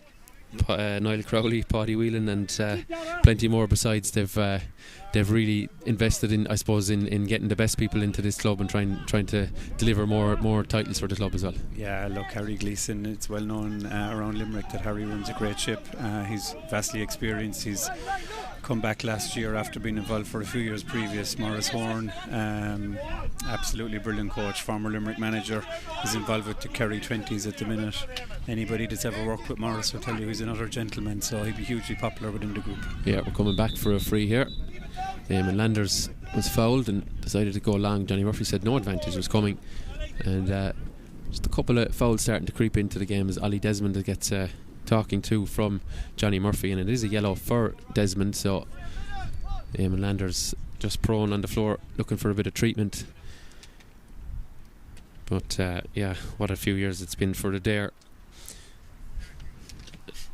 Niall Crowley, Paddy Whelan, and plenty more besides. They've really invested in, I suppose, in getting the best people into this club and trying to deliver more titles for the club as well. Yeah, look, Harry Gleeson, it's well known around Limerick that Harry runs a great ship. He's vastly experienced. He's come back last year after being involved for a few years previous. Morris Horn, absolutely brilliant coach, former Limerick manager, is involved with the Kerry 20s at the minute. Anybody that's ever worked with Morris will tell you he's another gentleman, so he'd be hugely popular within the group. Yeah, we're coming back for a free here. And Landers was fouled and decided to go long. Johnny Murphy said no advantage was coming, and just a couple of fouls starting to creep into the game as Ollie Desmond gets talking to from Johnny Murphy, and it is a yellow for Desmond. So Eamon Landers just prone on the floor looking for a bit of treatment. But yeah, what a few years it's been for Adare,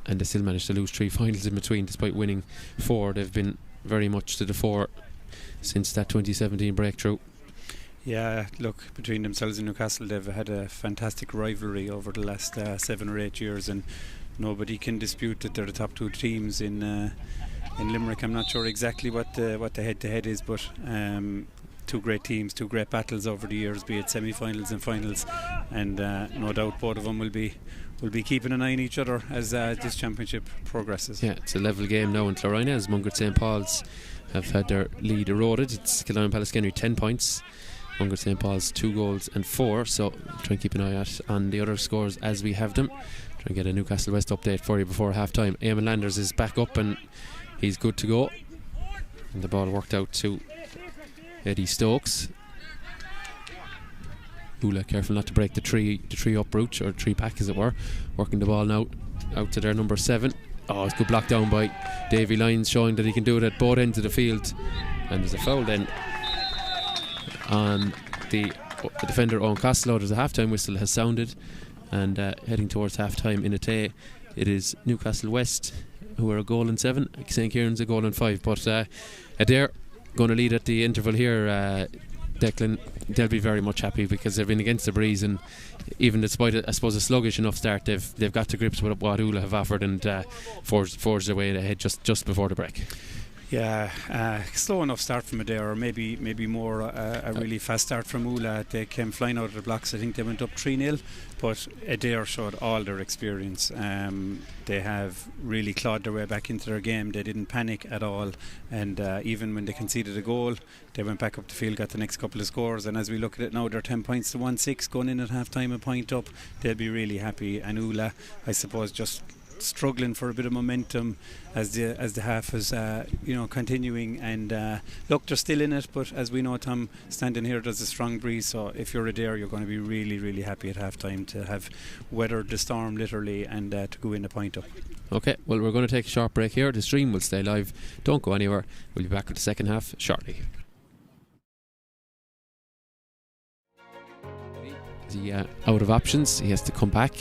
and they still managed to lose 3 finals in between despite winning 4. They've been very much to the fore since that 2017 breakthrough. Yeah, look, between themselves and Newcastle, they've had a fantastic rivalry over the last 7 or 8 years, and nobody can dispute that they're the top 2 teams in Limerick. I'm not sure exactly what the head-to-head is, but 2 great teams, 2 great battles over the years, be it semi-finals and finals, and no doubt both of them will be keeping an eye on each other as this championship progresses. Yeah, it's a level game now in Clorina, as Mungret St. Paul's have had their lead eroded. It's Kildown Pallaskenry 10 points, Mungret St. Paul's 2 goals and 4, so try and keep an eye on the other scores as we have them. Try and get a Newcastle West update for you before half time. Eamon Landers is back up and he's good to go, and the ball worked out to Eddie Stokes. Oola careful not to break the tree uproot, or tree pack as it were. Working the ball now out to their number 7. Oh, it's good block down by Davy Lyons, showing that he can do it at both ends of the field. And there's a foul then on the defender Owen Costello. There's a half-time whistle has sounded, and heading towards half-time in Atay, it is Newcastle West who are a goal and 7, St. Kieran's a goal and 5. But Adare going to lead at the interval here. Declan, they'll be very much happy because they've been against the breeze, and even despite I suppose a sluggish enough start, they've got to grips with what Oola have offered, and forged their way ahead just before the break. Yeah, slow enough start from Adare, or maybe more a really fast start from Oola. They came flying out of the blocks. I think they went up 3-0, but Adare showed all their experience. They have really clawed their way back into their game. They didn't panic at all, and even when they conceded a goal, they went back up the field, got the next couple of scores, and as we look at it now, they're 10 points to 1-6, going in at half time, a point up. They'll be really happy. And Oola, I suppose, just struggling for a bit of momentum as the half is continuing, and look, they're still in it, but as we know, Tom, standing here, there's a strong breeze, so if you're Adare, you're going to be really, really happy at half time to have weathered the storm literally, and to go in a point up. Okay, well, we're going to take a short break here. The stream will stay live, don't go anywhere. We'll be back with the second half shortly. Is he out of options? He has to come back,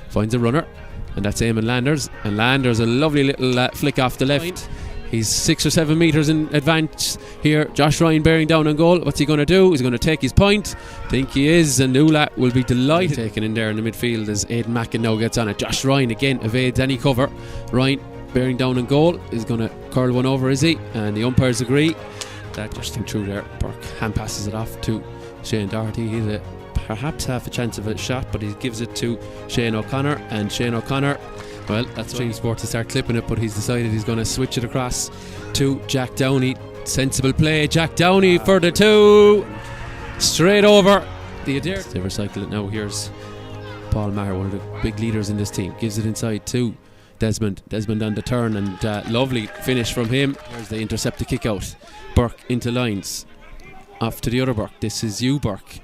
finds a runner, and that's Eamon Landers. And Landers, a lovely little flick off the left. He's 6 or 7 metres in advance here. Josh Ryan bearing down on goal. What's he going to do? He's going to take his point. Think he is, and Oola will be delighted. Taken in there in the midfield as Aidan Mackin now gets on it. Josh Ryan again evades any cover. Ryan bearing down on goal is going to curl one over, is he? And the umpires agree. That just came through there. Burke hand passes it off to Shane Doherty. He's perhaps half a chance of a shot, but he gives it to Shane O'Connor, and Shane O'Connor, well, that's Stream Sport to start clipping it, but he's decided he's going to switch it across to Jack Downey. Sensible play, Jack Downey for the 2, straight over the Adare. They recycle it now. Here's Paul Maher, one of the big leaders in this team, gives it inside to Desmond on the turn, and lovely finish from him. There's the intercept, the kick out. Burke into lines, off to the other Burke. This is you, Burke.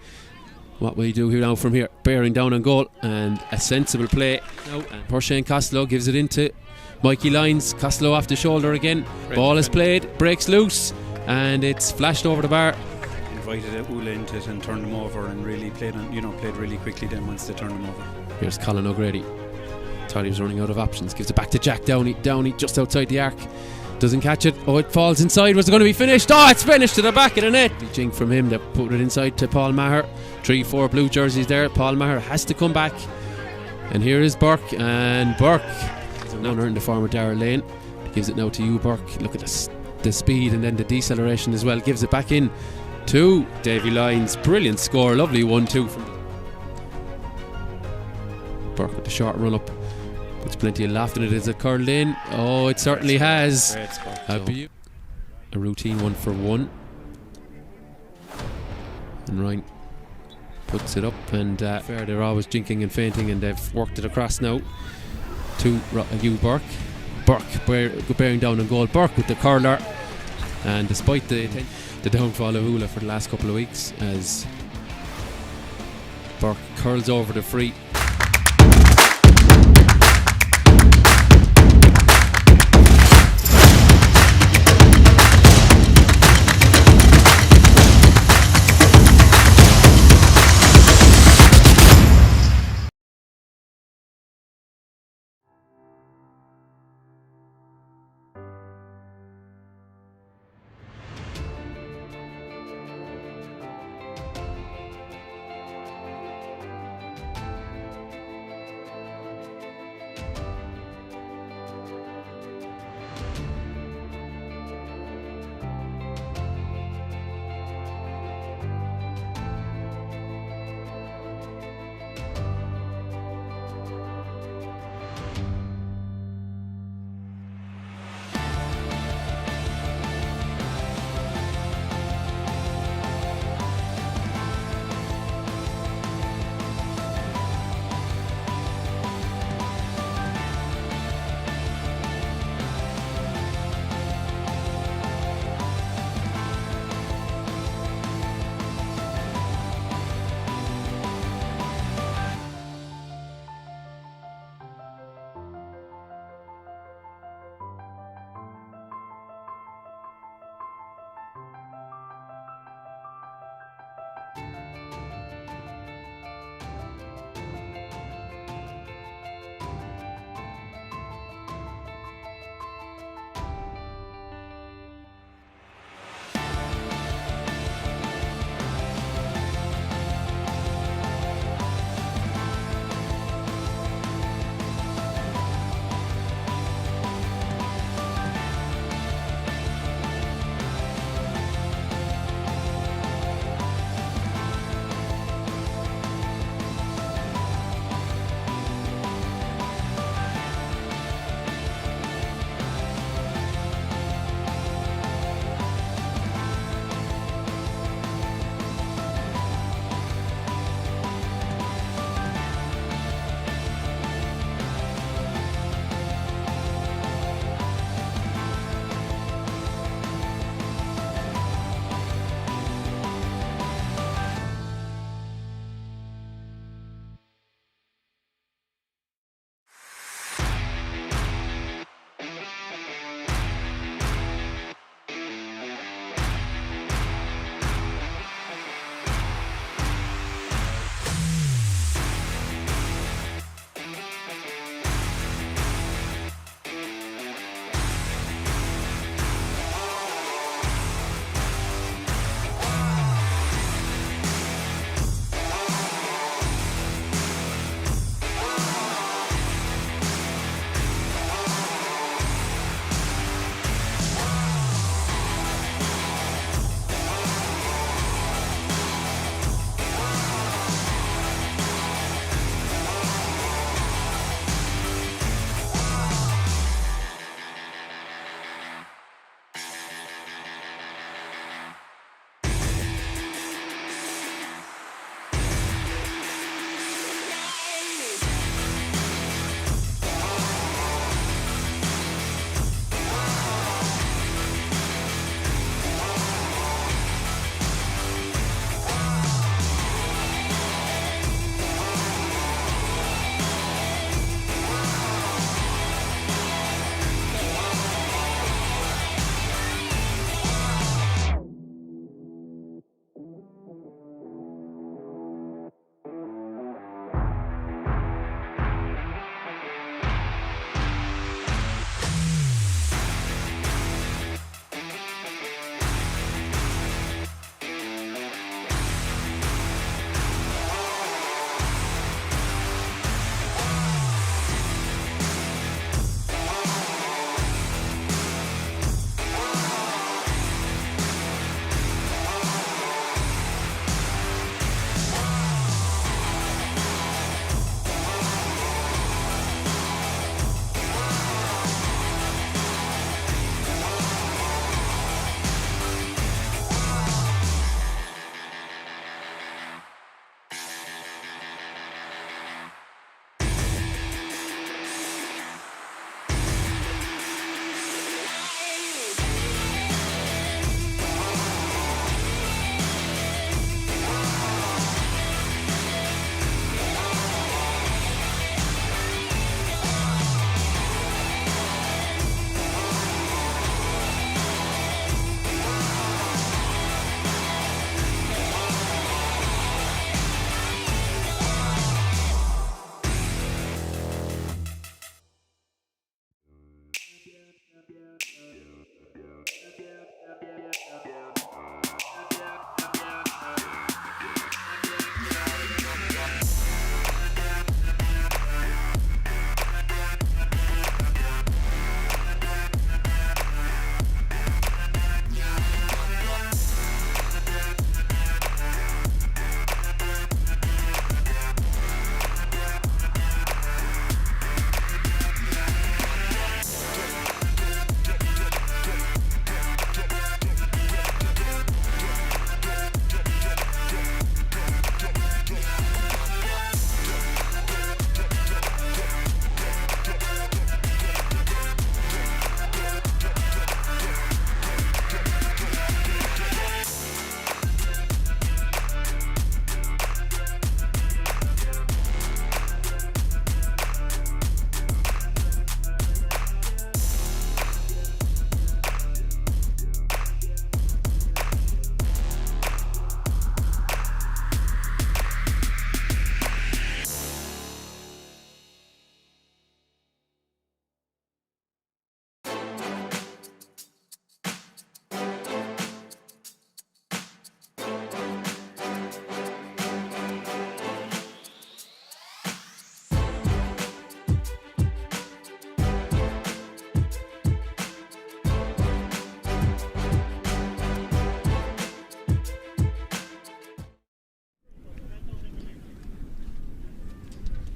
What will he do here now from here? Bearing down on goal, and a sensible play. Poor Shane Costello gives it into Mikey Lyons. Costello off the shoulder again. Ball is played, breaks loose, and it's flashed over the bar. Invited Oola into it and turned them over, and really played really quickly then once they turned them over. Here's Colin O'Grady. Thought he was running out of options. Gives it back to Jack Downey. Downey just outside the arc. Doesn't catch it. Oh, it falls inside. Was it going to be finished? Oh, it's finished to the back of the net. Jink from him. They put it inside to Paul Maher. 3-4 blue jerseys there. Paul Maher has to come back. And here is Burke. And Burke, now in the form of Darrell Lane, gives it now to you, Burke. Look at the speed and then the deceleration as well. Gives it back in to Davy Lyons. Brilliant score. Lovely 1-2 from Burke with the short run up. Puts plenty of laugh in it. Is it curled in? Oh, it certainly has. A routine 1-for-1. And Ryan puts it up, and fair, they're always jinking and fainting, and they've worked it across now to Hugh Burke. Burke bearing down on goal. Burke with the curler, and despite the downfall of Oola for the last couple of weeks, as Burke curls over the free.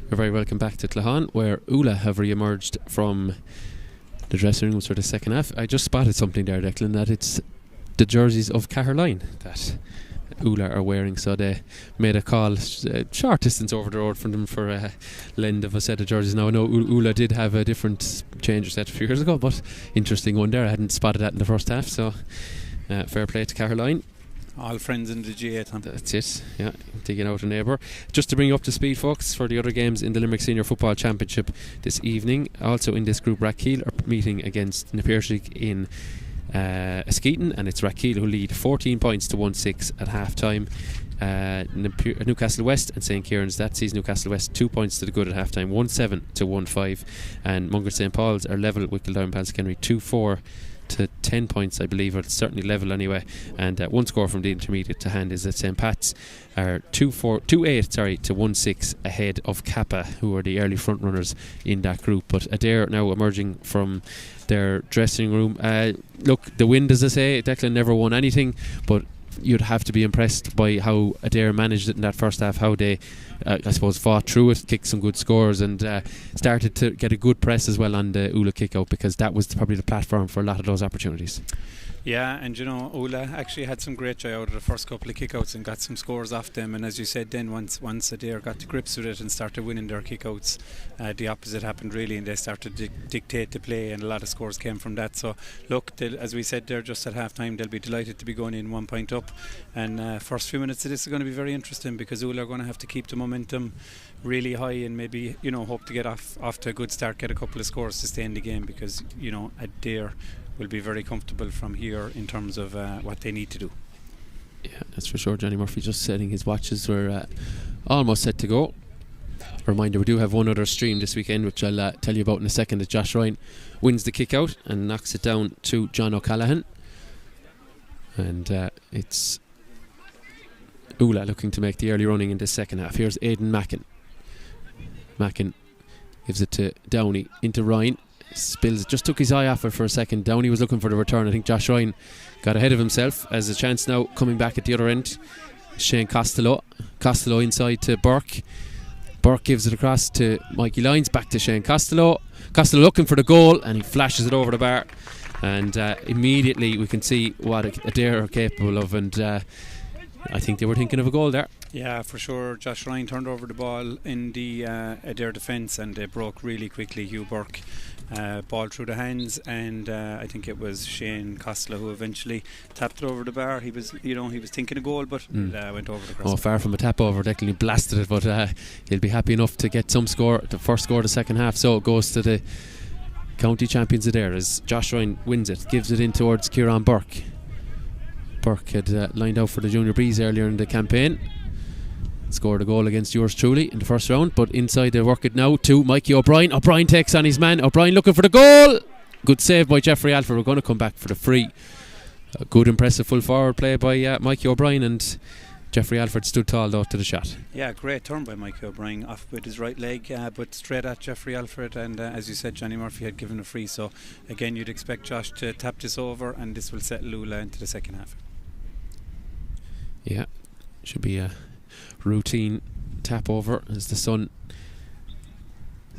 You're very welcome back to Clahan, where Oola have re-emerged from the dressing rooms for the second half. I just spotted something there, Declan, that it's the jerseys of Caroline that Oola are wearing, so they made a call short distance over the road from them for a lend of a set of jerseys. Now I know Oola did have a different change set a few years ago, but interesting one there. I hadn't spotted that in the first half, so fair play to Caroline. All friends in the G8, huh? That's it, yeah, digging out a neighbour. Just to bring you up to speed, folks, for the other games in the Limerick Senior Football Championship this evening. Also in this group, Rathkeale are meeting against Napier in Askeaton, and it's Rathkeale who lead 14 points to 1-6 at half time. Newcastle West and St Kieran's, that sees Newcastle West 2 points to the good at half time, 1-7 to 1-5, and Munger St Paul's are level with Kildare and Palskenry 2-4 to 10 points, I believe, or it's certainly level anyway, and one score from the intermediate to hand is that St Pat's are 2-8 to 1-6 ahead of Kappa, who are the early front runners in that group. But Adare now emerging from their dressing room. Look, the wind, as I say, Declan never won anything, but you'd have to be impressed by how Adare managed it in that first half, how they I suppose fought through it, kicked some good scores, and started to get a good press as well on the Oola kick out, because that was probably the platform for a lot of those opportunities. Yeah, and Oola actually had some great joy out of the first couple of kickouts and got some scores off them, and as you said, then once Adare got to grips with it and started winning their kickouts, the opposite happened really, and they started to dictate the play, and a lot of scores came from that. So look, as we said there just at half time, they'll be delighted to be going in 1 point up, and first few minutes of this are going to be very interesting, because Oola are going to have to keep the momentum really high and maybe hope to get off to a good start, get a couple of scores to stay in the game, because Adare will be very comfortable from here in terms of what they need to do. Yeah, that's for sure. Johnny Murphy just setting his watches. We're almost set to go. Reminder, we do have one other stream this weekend, which I'll tell you about in a second, as Josh Ryan wins the kick out and knocks it down to John O'Callaghan, and it's Oola looking to make the early running in the second half. Here's Aidan Mackin gives it to Downey, into Ryan. Spills, just took his eye off it for a second. Downey was looking for the return. I think Josh Ryan got ahead of himself, as a chance now coming back at the other end. Shane Costello inside to Burke gives it across to Mikey Lyons, back to Shane Costello looking for the goal, and he flashes it over the bar, and immediately we can see what Adare are capable of, and I think they were thinking of a goal there. Yeah, for sure. Josh Ryan turned over the ball in the Adare defence, and they broke really quickly. Hugh Burke ball through the hands, and I think it was Shane Costello who eventually tapped it over the bar. He was thinking a goal, but it went over the crossbar. Oh, far from a tap over. Declan, he blasted it, but he'll be happy enough to get some score, the first score of the second half. So it goes to the county champions Adare as Josh Ryan wins it, gives it in towards Kieran Burke. Burke had lined out for the Junior Breeze earlier in the campaign, scored a goal against yours truly in the first round, but inside they work it now to Mikey O'Brien. O'Brien takes on his man. O'Brien looking for the goal. Good save by Jeffrey Alford. We're going to come back for the free. A good impressive full forward play by Mikey O'Brien, and Jeffrey Alford stood tall though to the shot. Yeah, great turn by Mikey O'Brien, off with his right leg, but straight at Jeffrey Alford, and as you said, Johnny Murphy had given a free, so again you'd expect Josh to tap this over, and this will settle Oola into the second half. Yeah, should be a routine tap over as the sun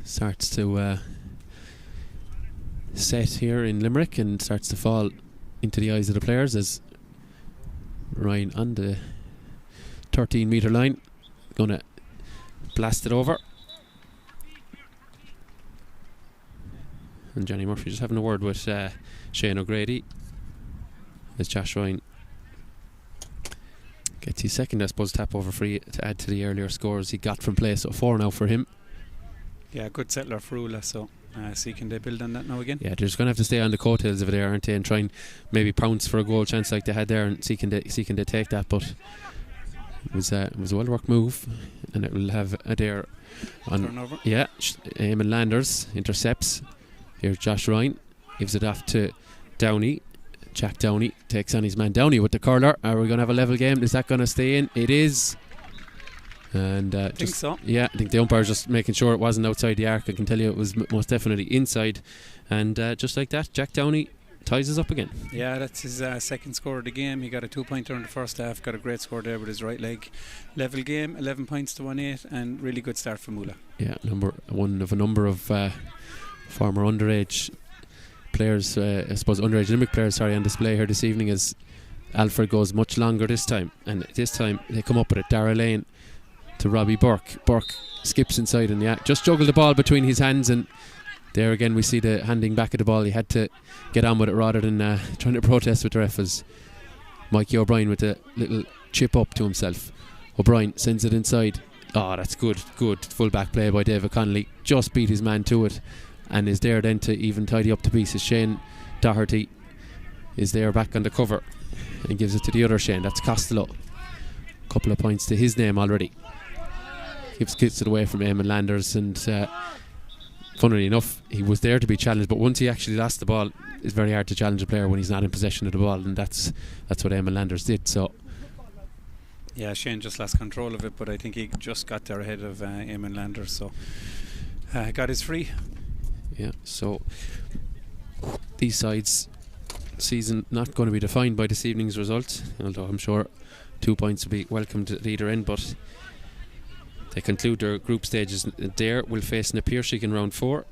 starts to set here in Limerick and starts to fall into the eyes of the players, as Ryan on the 13 metre line gonna blast it over, and Johnny Murphy just having a word with Shane O'Grady as Josh Ryan gets his second, I suppose, tap over free to add to the earlier scores he got from play. So 4 now for him. Yeah, good settler for Oola, so see can they build on that now again? Yeah, they're just going to have to stay on the coattails of it there, aren't they, and try and maybe pounce for a goal chance like they had there, and see can they take that. But it was a well worked move, and it will have Adare on turnover. Yeah, Eamon Landers intercepts. Here's Josh Ryan, gives it off to Downey. Jack Downey takes on his man. Downey with the curler. Are we going to have a level game? Is that going to stay in? It is. And I think so. Yeah, I think the umpire's just making sure it wasn't outside the arc. I can tell you it was most definitely inside. And just like that, Jack Downey ties us up again. Yeah, that's his second score of the game. He got a 2-pointer in the first half, got a great score there with his right leg. Level game, 11 points to 1-8, and really good start for Oola. Yeah, one of a number of former underage players, I suppose underage Limerick players, on display here this evening as Alfred goes much longer this time. And this time they come up with it. Adare Lane to Robbie Burke. Burke skips inside and just juggled the ball between his hands, and there again we see the handing back of the ball. He had to get on with it rather than trying to protest with the ref, as Mikey O'Brien with a little chip up to himself. O'Brien sends it inside. Oh, that's good full back play by David Connolly. Just beat his man to it and is there then to even tidy up the pieces. Shane Doherty is there back on the cover and gives it to the other Shane. That's Costello. Couple of points to his name already. Gets it away from Eamon Landers, and funnily enough he was there to be challenged, but once he actually lost the ball, it's very hard to challenge a player when he's not in possession of the ball, and that's what Eamon Landers did. So yeah, Shane just lost control of it, but I think he just got there ahead of Eamon Landers, so got his free. Yeah, so these sides season not going to be defined by this evening's result, although I'm sure 2 points will be welcomed at either end, but they conclude their group stages. Adare will face Napirsig in round 4.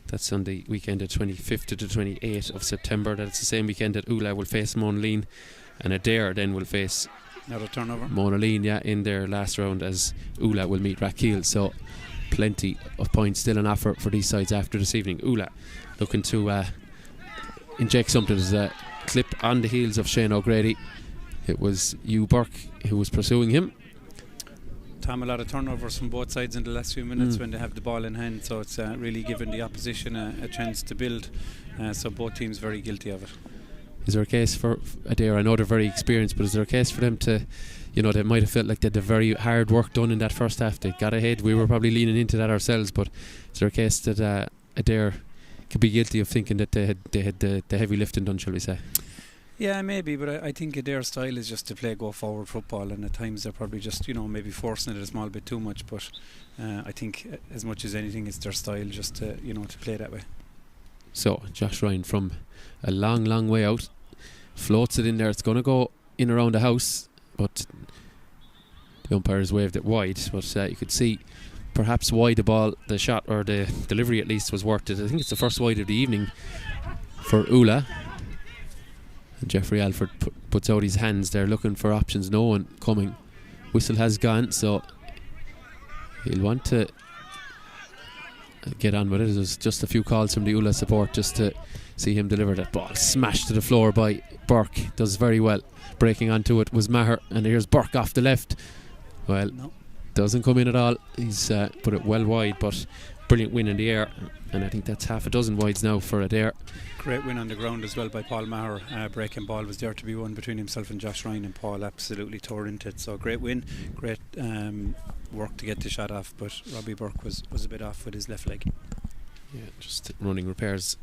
That's on the weekend of 25th to the 28th of September. That's the same weekend that Oola will face Monaleen, and Adare then will face another turnover Monaleen in their last round, as Oola will meet Rathkeale. So plenty of points still on offer for these sides after this evening. Oola looking to inject something. There's a clip on the heels of Shane O'Grady. It was Hugh Burke who was pursuing him. Tom, a lot of turnovers from both sides in the last few minutes when they have the ball in hand, so it's really giving the opposition a chance to build, so both teams very guilty of it. Is there a case for Adare? I know they're very experienced, but is there a case for them to, they might have felt like they had the very hard work done in that first half? They got ahead. We were probably leaning into that ourselves, but is there a case that Adare could be guilty of thinking that they had the heavy lifting done, shall we say? Yeah, maybe, but I think their style is just to play go forward football, and at times they're probably just maybe forcing it a small bit too much, but I think as much as anything it's their style just to to play that way. So Josh Ryan from a long way out floats it in there. It's going to go in around the house, but the umpires waved it wide, but you could see perhaps why the shot or the delivery at least was worth it. I think it's the first wide of the evening for Oola. And Jeffrey Alford puts out his hands there looking for options. No one coming. Whistle has gone, so he'll want to get on with it. There's just a few calls from the Oola support just to see him deliver that ball. Smashed to the floor by Burke. Does very well. Breaking onto it was Maher, and here's Burke off the left. Well, doesn't come in at all. He's put it well wide, but brilliant win in the air, and I think that's half a dozen wides now for Adare. Great win on the ground as well by Paul Maher. Breaking ball was there to be won between himself and Josh Ryan, and Paul absolutely tore into it. So great win, great work to get the shot off, but Robbie Burke was a bit off with his left leg. Yeah, just running repairs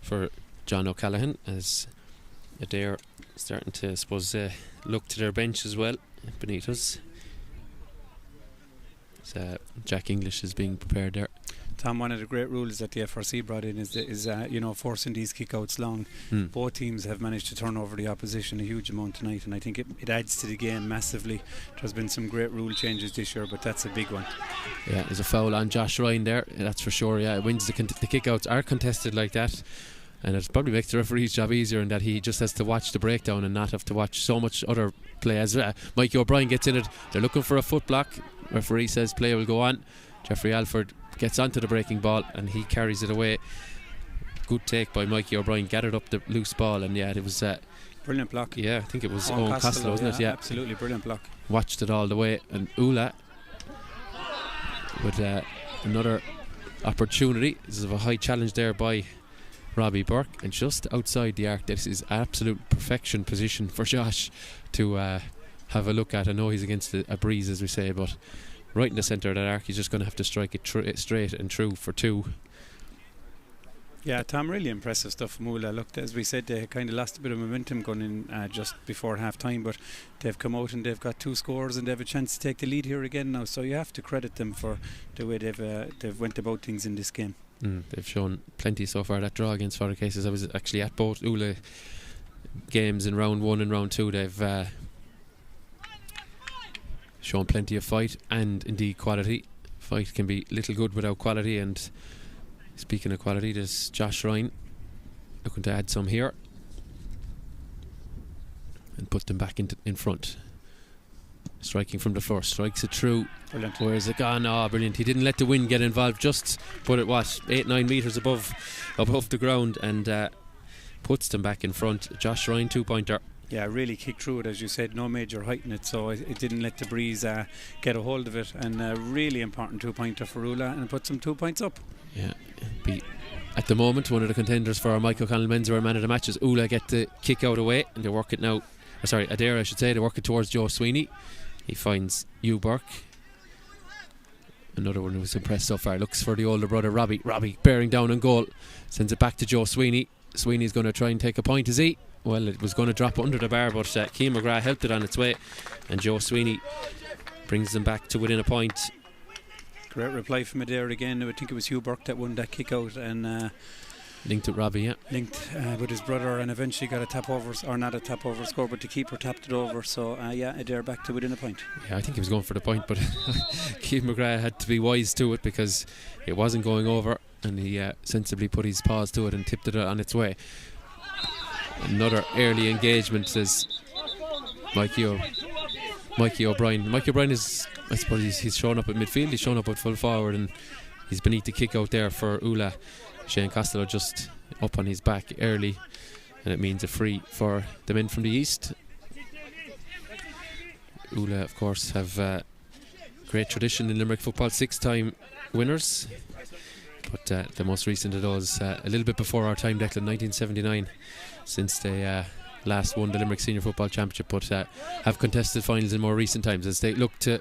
for John O'Callaghan as Adare starting to, I suppose, look to their bench as well beneath us. Jack English is being prepared there. Tom, one of the great rules that the FRC brought in is forcing these kickouts long. Both teams have managed to turn over the opposition a huge amount tonight, and I think it adds to the game massively. There's been some great rule changes this year, but that's a big one. Yeah, there's a foul on Josh Ryan there, that's for sure. Yeah, it wins the kickouts are contested like that, and it probably makes the referee's job easier in that he just has to watch the breakdown and not have to watch so much other play. As Mikey O'Brien gets in it, they're looking for a foot block. Referee says play will go on. Jeffrey Alford gets onto the breaking ball and he carries it away. Good take by Mikey O'Brien, gathered up the loose ball, and it was brilliant block. Yeah, I think it was Owen Costello, wasn't it? Yeah, absolutely brilliant block. Watched it all the way, and Oola with another opportunity. This is a high challenge there by Robbie Burke, and just outside the arc. This is absolute perfection position for Josh to have a look at. I know he's against a breeze, as we say, but right in the centre of that arc, he's just going to have to strike it straight and true for 2. Yeah, Tom, really impressive stuff from Oola. Look, as we said, they kind of lost a bit of momentum going in just before half time, but they've come out and they've got 2 scores and they have a chance to take the lead here again now, so you have to credit them for the way they've went about things in this game. They've shown plenty so far. That draw against Father Cases, I was actually at both Oola games in round 1 and round 2. They've shown plenty of fight and indeed quality. Fight can be little good without quality, and speaking of quality, there's Josh Ryan looking to add some here and put them back in front. Striking from the floor, strikes it through. Brilliant. Where's it gone? Oh, brilliant. He didn't let the wind get involved, just put it 8-9 metres above the ground, and puts them back in front. Josh Ryan, 2-pointer. Yeah, really kicked through it, as you said, no major height in it, so it didn't let the breeze get a hold of it, and a really important 2-pointer for Oola, and put some 2 points up. Yeah, be at the moment one of the contenders for our Michael Connell Menswear Man of the Matches. Oola get the kick out away, and they work it now. Adare, I should say. They work it towards Joe Sweeney. He finds Hugh Burke. Another one who was impressed so far. Looks for the older brother, Robbie. Robbie bearing down on goal. Sends it back to Joe Sweeney. Sweeney's going to try and take a point, is he? Well, it was going to drop under the bar, but Keane McGrath helped it on its way, and Joe Sweeney brings them back to within a point. Great reply from Adare again. I think it was Hugh Burke that won that kick out, and linked with Robbie, yeah. Linked with his brother, and eventually got a tap over, or not a tap over score, but the keeper tapped it over. So Adare back to within a point. Yeah, I think he was going for the point, but Keith McGrath had to be wise to it because it wasn't going over, and he sensibly put his paws to it and tipped it on its way. Another early engagement as Mikey O'Brien. Mikey O'Brien is, I suppose, he's shown up at midfield, he's shown up at full forward, and he's beneath the kick out there for Oola. Shane Costello just up on his back early, and it means a free for the men from the east. Oola, of course, have great tradition in Limerick football, 6-time winners, but the most recent of those a little bit before our time, Declan, 1979, since they last won the Limerick Senior Football Championship, but have contested finals in more recent times as they look to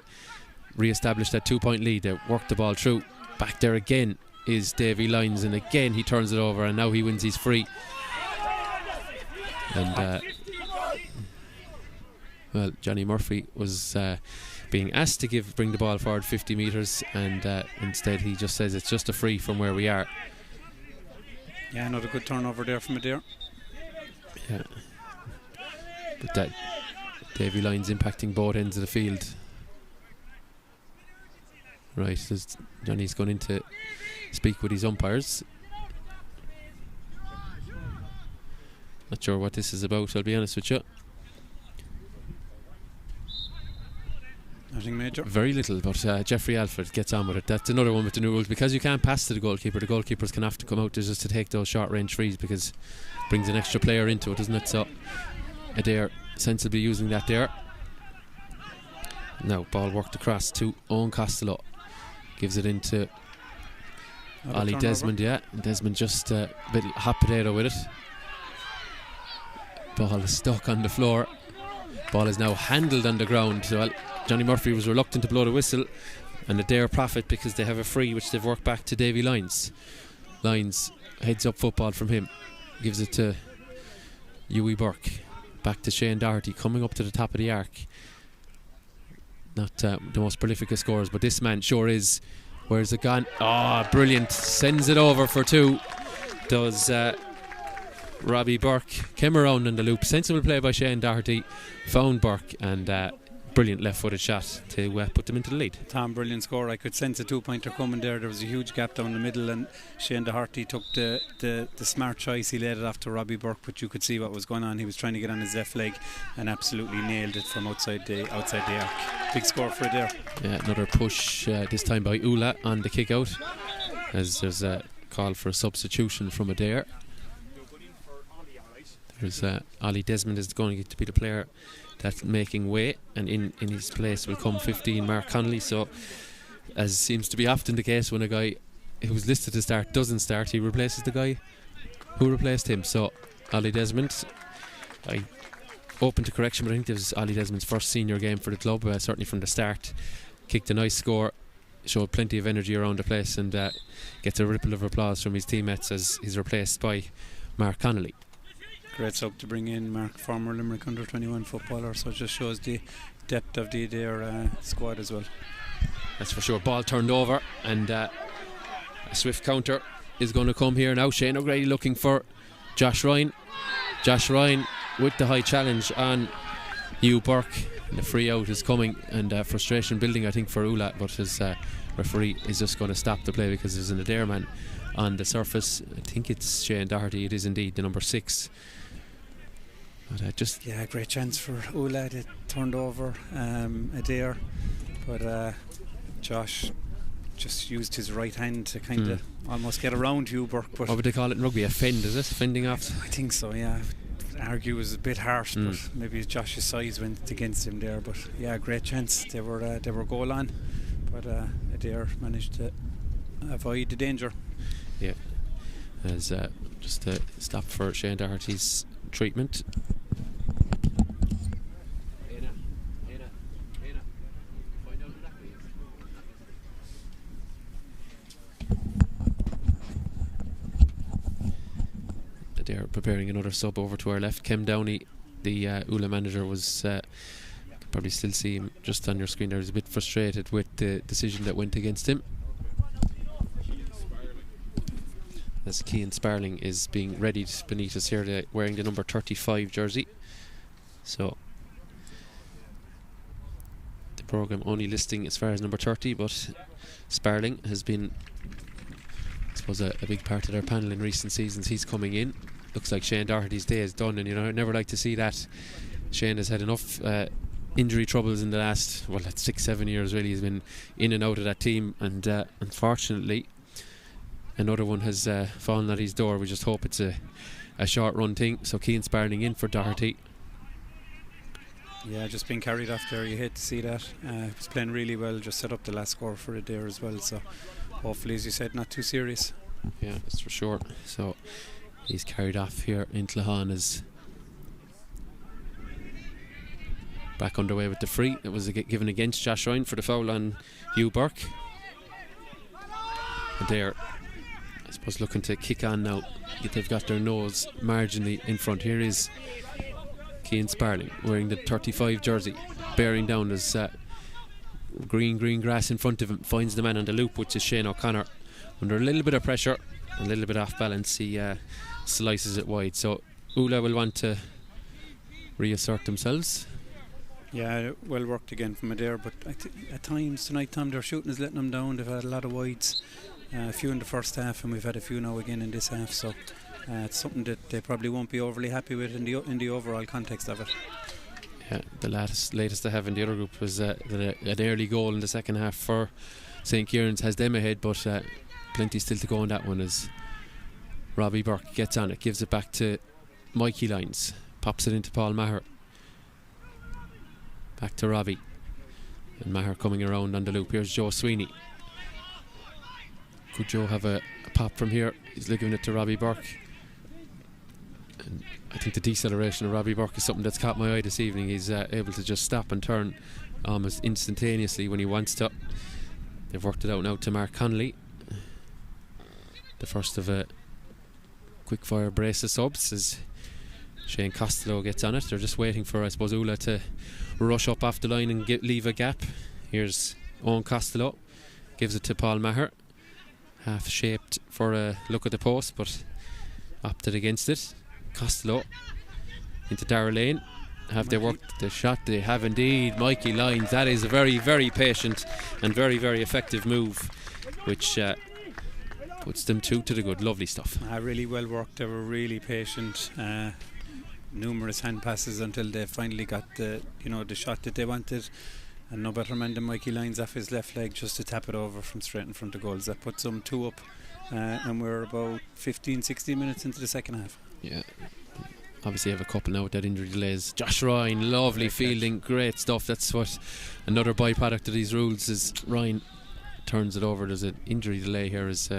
re-establish that 2-point lead. They work the ball through. Back there again is Davy Lyons, and again he turns it over, and now he wins his free. And well, Johnny Murphy was being asked to bring the ball forward 50 metres, and instead he just says it's just a free from where we are. Yeah, another good turnover there from Adare. Yeah, but that Davy Lyons impacting both ends of the field. Right, so Johnny's gone in to speak with his umpires. Not sure what this is about, I'll be honest with you. Nothing major. Very little, but Jeffrey Alford gets on with it. That's another one with the new rules. Because you can't pass to the goalkeeper, the goalkeepers can have to come out there just to take those short range frees, because it brings an extra player into it, doesn't it? So Adare sensibly using that there. Now ball worked across to Owen Costello. Gives it into Ollie Desmond, yeah. Desmond just a bit hot potato with it. Ball is stuck on the floor. Ball is now handled on the ground. Well, Johnny Murphy was reluctant to blow the whistle, and Adare profit because they have a free which they've worked back to Davy Lyons. Lyons heads up football from him, gives it to Hughie Burke, back to Shane Doherty, coming up to the top of the arc. Not the most prolific of scorers, but this man sure is. Where's it gone? Oh, brilliant. Sends it over for 2. Does Robbie Burke. Came around in the loop. Sensible play by Shane Doherty. Found Burke, and brilliant left-footed shot to put them into the lead. Tom, brilliant score. I could sense a 2-pointer coming there. There was a huge gap down the middle, and Shane Doherty took the smart choice. He laid it off to Robbie Burke, but you could see what was going on. He was trying to get on his left leg and absolutely nailed it from outside the arc. Big score for Adare. Yeah, another push this time by Oola on the kick out, as there's a call for a substitution from Adare. There's Ollie Desmond is going to get to be the player that's making way, and in his place will come 15 Mark Connolly. So, as seems to be often the case when a guy who was listed to start doesn't start, he replaces the guy who replaced him. So Ollie Desmond, I open to correction, but I think this is Ollie Desmond's first senior game for the club, certainly from the start. Kicked a nice score, showed plenty of energy around the place, and gets a ripple of applause from his teammates as he's replaced by Mark Connolly. Great sub to bring in Mark, former Limerick under-21 footballer, so it just shows the depth of their squad as well. That's for sure. Ball turned over, and a swift counter is going to come here now. Shane O'Grady looking for Josh Ryan. Josh Ryan with the high challenge on Hugh Burke. And the free out is coming, and frustration building, I think, for Oola, but his referee is just going to stop the play because there's an Adare man on the surface. I think it's Shane Doherty. It is indeed the number 6. But great chance for Oola. They turned over Adare, but Josh just used his right hand to kind of almost get around Hugh Burke. But what would they call it in rugby? A fend, is it? Fending off? I think so, yeah. Argue was a bit harsh, but maybe Josh's size went against him there. But yeah, great chance. They were goal on, but Adare managed to avoid the danger. Yeah, as just a stop for Shane Doherty's treatment. They're preparing another sub over to our left. Kem Downey, the Oola manager, was you can probably still see him just on your screen there. He's a bit frustrated with the decision that went against him, as Cian Sparling is being readied beneath us here, wearing the number 35 jersey. So the programme only listing as far as number 30, but Sparling has been, I suppose, a big part of their panel in recent seasons. He's coming in. Looks like Shane Doherty's day is done, and I'd never like to see that. Shane has had enough injury troubles in the last 6-7 years really. He's been in and out of that team, and unfortunately another one has fallen at his door. We just hope it's a short run thing. So Cian Sparling in for Doherty. Yeah, just being carried off there. You hate to see that. He was playing really well, just set up the last score for it there as well, so hopefully, as you said, not too serious. Yeah, that's for sure. So he's carried off here in Tlahan, as back underway with the free. It was given against Josh Ryan for the foul on Hugh Burke. And they're, I suppose, looking to kick on now. They've got their nose marginally in front. Here is Cian Sparling wearing the 35 jersey, bearing down as green grass in front of him. Finds the man on the loop, which is Shane O'Connor. Under a little bit of pressure, a little bit off balance, he slices it wide. So Oola will want to reassert themselves. Yeah, well worked again from Adare, but at times tonight, Tom, their shooting is letting them down. They've had a lot of wides, a few in the first half, and we've had a few now again in this half. So it's something that they probably won't be overly happy with in the overall context of it. Yeah, the latest they have in the other group was an early goal in the second half for St. Kieran's, has them ahead, but plenty still to go on that one, as Robbie Burke gets on it, gives it back to Mikey Lyons, pops it into Paul Maher, back to Robbie, and Maher coming around on the loop. Here's Joe Sweeney. Could Joe have a pop from here? He's giving it to Robbie Burke, and I think the deceleration of Robbie Burke is something that's caught my eye this evening. He's able to just stop and turn almost instantaneously when he wants to. They've worked it out now to Mark Connolly, the first of a quick fire brace of subs, as Shane Costello gets on it. They're just waiting for, I suppose, Oola to rush up off the line and leave a gap. Here's Owen Costello, gives it to Paul Maher, half shaped for a look at the post, but opted against it. Costello into Darragh Lane. Have they worked the shot? They have indeed. Mikey Lyons. That is a very, very patient and very, very effective move, which puts them two to the good. Lovely stuff. Really well worked. They were really patient. Numerous hand passes until they finally got the shot that they wanted, and no better man than Mikey Lyons off his left leg just to tap it over from straight in front of goals. That puts them 2 up, and we're about 15-16 minutes into the second half. Yeah, obviously have a couple now with that injury delays. Josh Ryan, lovely fielding, great stuff. That's what another byproduct of these rules is. Ryan turns it over. There's an injury delay here, as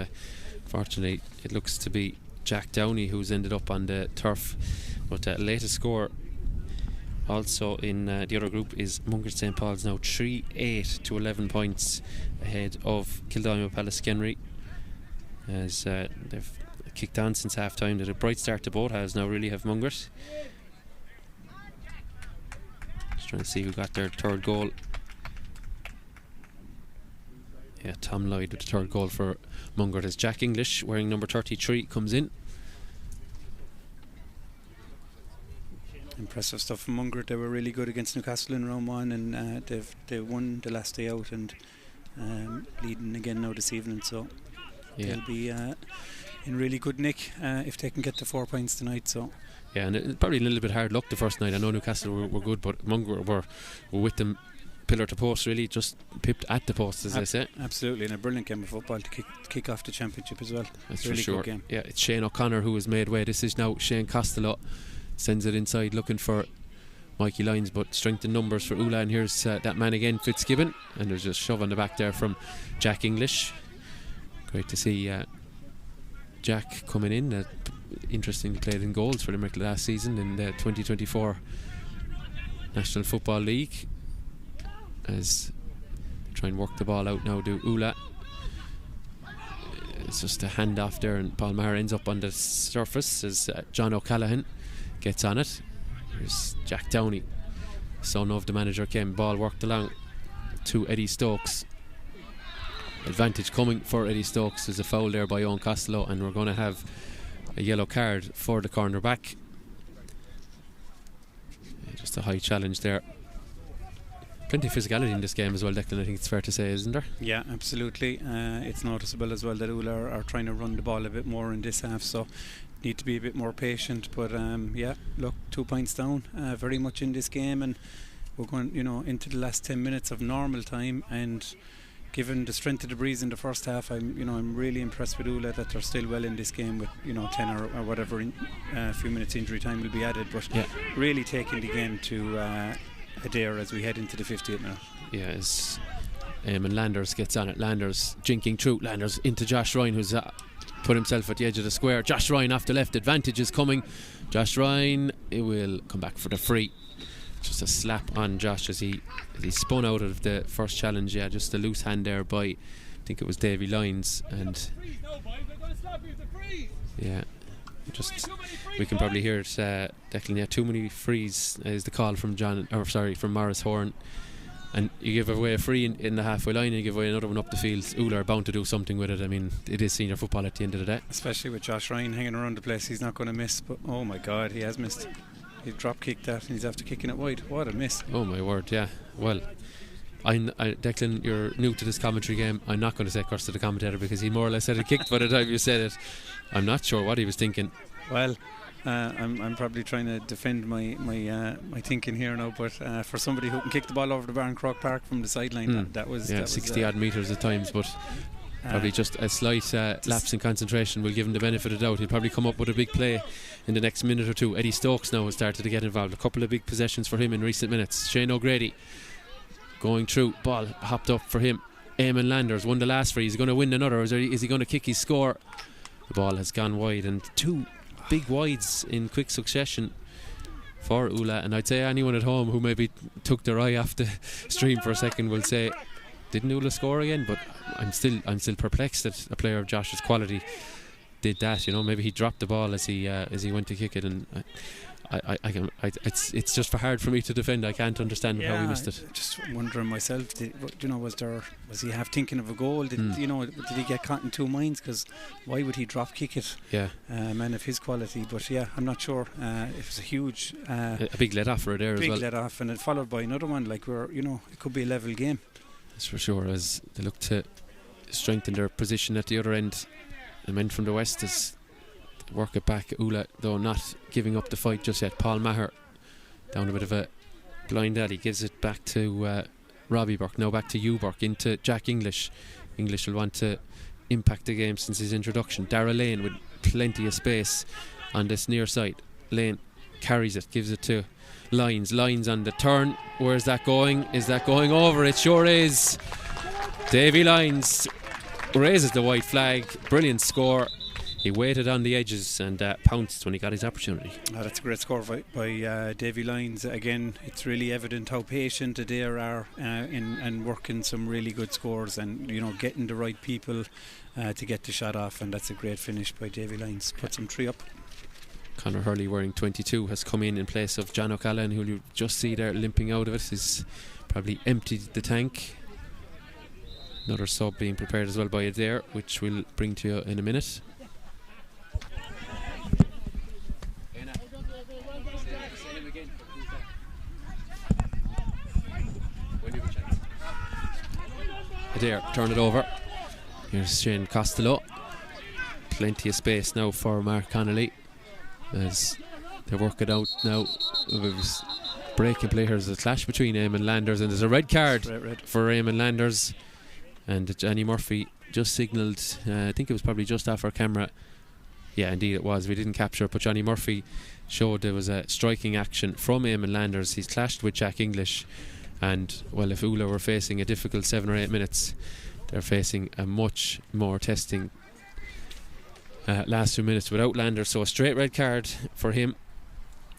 fortunately it looks to be Jack Downey who's ended up on the turf. But latest score also in the other group is Mungret St. Paul's now 3-8 to 11 points ahead of Kildalma Pallaskenry, as they've kicked on since half time. Did a bright start to both halves now, really, have Mungret. Just trying to see who got their third goal. Yeah, Tom Lloyd with the third goal for Mungret as Jack English, wearing number 33, comes in. Impressive stuff from Mungret. They were really good against Newcastle in round 1, and they won the last day out, and leading again now this evening, so they'll be in really good nick if they can get the 4 points tonight. So yeah, and probably a little bit hard luck the first night. I know Newcastle were good, but Mungret were with them pillar to post, really just pipped at the post, as they say. Absolutely, and a brilliant game of football to kick off the championship as well. That's really for sure. Good game. Yeah, it's Shane O'Connor who has made way. This is now Shane Costello, sends it inside looking for Mikey Lyons, but strength in numbers for Oola, and here's that man again, Fitzgibbon, and there's just shove on the back there from Jack English. Great to see Jack coming in. Interestingly played in goals for Limerick last season in the 2024 National Football League, as they try and work the ball out now to Oola. It's just a handoff there, and Paul Maher ends up on the surface as John O'Callaghan gets on it. Here's Jack Downey, son of the manager, came. Ball worked along to Eddie Stokes. Advantage coming for Eddie Stokes. There's a foul there by Owen Costello, and we're going to have a yellow card for the corner back. Just a high challenge there. Plenty of physicality in this game as well, Declan, I think it's fair to say, isn't there? Yeah, absolutely. It's noticeable as well that Oola are trying to run the ball a bit more in this half, so need to be a bit more patient. But yeah, look, 2 points down, very much in this game, and we're going, into the last 10 minutes of normal time, and given the strength of the breeze in the first half, I'm really impressed with Oola that they're still well in this game with 10 or whatever a few minutes injury time will be added, but really taking the game to Adare as we head into the 50th minute. Yeah, as and Landers gets on it. Landers jinking through. Landers into Josh Ryan, who's put himself at the edge of the square. Josh Ryan off the left. Advantage is coming. Josh Ryan, it will come back for the free. Just a slap on Josh as he spun out of the first challenge. Yeah, just a loose hand there by, I think it was Davy Lyons, and yeah, just we can probably hear it, Declan. Yeah, too many frees is the call from from Morris Horn, and you give away a free in the halfway line and you give away another one up the field. Oola are bound to do something with it. I mean, it is senior football at the end of the day, especially with Josh Ryan hanging around the place. He's not going to miss, but oh my god, he has missed. He drop kicked that and he's after kicking it wide. What a miss. Oh my word. Yeah, well, Declan, you're new to this commentary game. I'm not going to say curse to the commentator because he more or less had it kicked by the time you said it. I'm not sure what he was thinking. Well, I'm probably trying to defend my thinking here now, but for somebody who can kick the ball over the bar in Croke Park from the sideline, that was 60 odd metres at times, but probably just a slight lapse in concentration will give him the benefit of the doubt. He'll probably come up with a big play in the next minute or two. Eddie Stokes now has started to get involved. A couple of big possessions for him in recent minutes. Shane O'Grady going through, ball hopped up for him. Eamon Landers won the last free. He's going to win another, or is he going to kick his score? The ball has gone wide, and two big wides in quick succession for Oola. And I'd say anyone at home who maybe took their eye off the stream for a second will say, didn't Oola score again? But I'm still perplexed that a player of Josh's quality did that. Maybe he dropped the ball as he went to kick it, and it's just hard for me to defend. I can't understand how he missed it. Just wondering myself, was he half thinking of a goal? Did he get caught in two minds? Because why would he drop kick it? Yeah, man of his quality. But yeah, I'm not sure. It was a huge, a big let off for Adare as well. Big let off, and it followed by another one. Like it could be a level game. That's for sure. As they look to strengthen their position at the other end, the men from the west is work it back. Oola, though, not giving up the fight just yet. Paul Maher down a bit of a blind alley, gives it back to Robbie Burke. Now back to you, Burke, into Jack English. English will want to impact the game since his introduction. Darragh Lane with plenty of space on this near side. Lane carries it, gives it to Lyons on the turn. Where's that going? Is that going over? It sure is. Davy Lyons raises the white flag. Brilliant score. He waited on the edges and pounced when he got his opportunity. That's a great score by Davy Lyons. Again, it's really evident how patient Adare are in working some really good scores, and getting the right people to get the shot off, and that's a great finish by Davy Lyons. Puts him 3 up. Conor Hurley, wearing 22, has come in place of John O'Callaghan, who you just see there limping out of it. He's probably emptied the tank. Another sub being prepared as well by Adare, which we'll bring to you in a minute. Adare, turn it over. Here's Shane Costello. Plenty of space now for Mark Connolly as they work it out now. There's breaking play. There's a clash between Eamon Landers, and there's a red card for Eamon Landers. And Johnny Murphy just signalled, I think it was probably just off our camera. Yeah, indeed it was. We didn't capture it, but Johnny Murphy showed there was a striking action from Eamon Landers. He's clashed with Jack English, and well, if Oola were facing a difficult 7 or 8 minutes, they're facing a much more testing last 2 minutes without Landers. So a straight red card for him.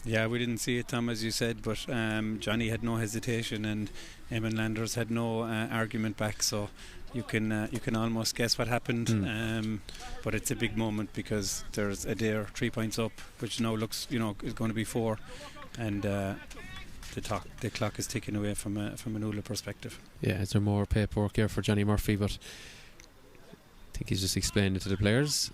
Yeah, we didn't see it, Tom, as you said, but Johnny had no hesitation and Eamon Landers had no argument back, so you can almost guess what happened. But it's a big moment because there's Adare 3 points up, which now looks, is going to be 4, and the clock is ticking away from an Oola perspective. Yeah, is there more paperwork here for Johnny Murphy? But I think he's just explained it to the players.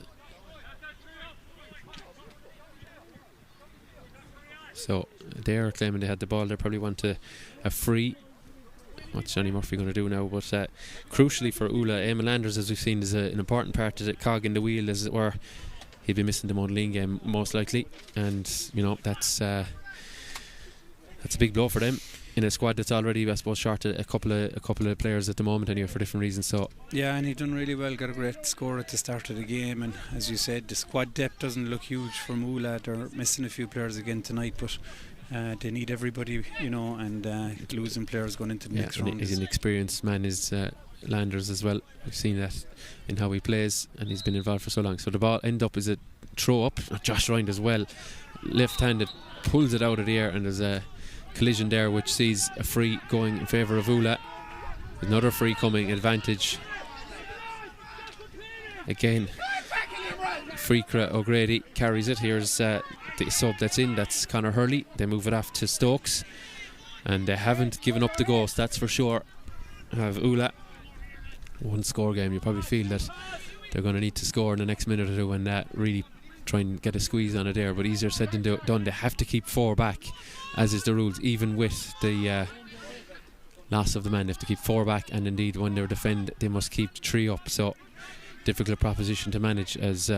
So they're claiming they had the ball. They probably want a free. What's Johnny Murphy going to do now? But crucially for Oola, Eamon Landers, as we've seen, is an important part of the cog in the wheel, as it were. He'll be missing the Monaleen game most likely, and that's a big blow for them in a squad that's already, I suppose, short a couple of players at the moment anyway, for different reasons. So yeah, and he done really well, got a great score at the start of the game, and as you said, the squad depth doesn't look huge from Oola. They're missing a few players again tonight, but they need everybody, and losing players going into the next round. He's an experienced man, is Landers as well. We've seen that in how he plays, and he's been involved for so long. So the ball end up is a throw up. Josh Ryan as well, left-handed, pulls it out of the air, and there's a collision there which sees a free going in favour of Oola. Another free coming, advantage again. Freakra O'Grady carries it. Here's the sub that's in, that's Conor Hurley. They move it off to Stokes, and they haven't given up the ghost, that's for sure. Have Oola one score game. You probably feel that they're going to need to score in the next minute or two and really try and get a squeeze on it there, but easier said than done. They have to keep 4 back, as is the rules, even with the loss of the man. They have to keep 4 back, and indeed when they defend they must keep 3 up. So difficult proposition to manage as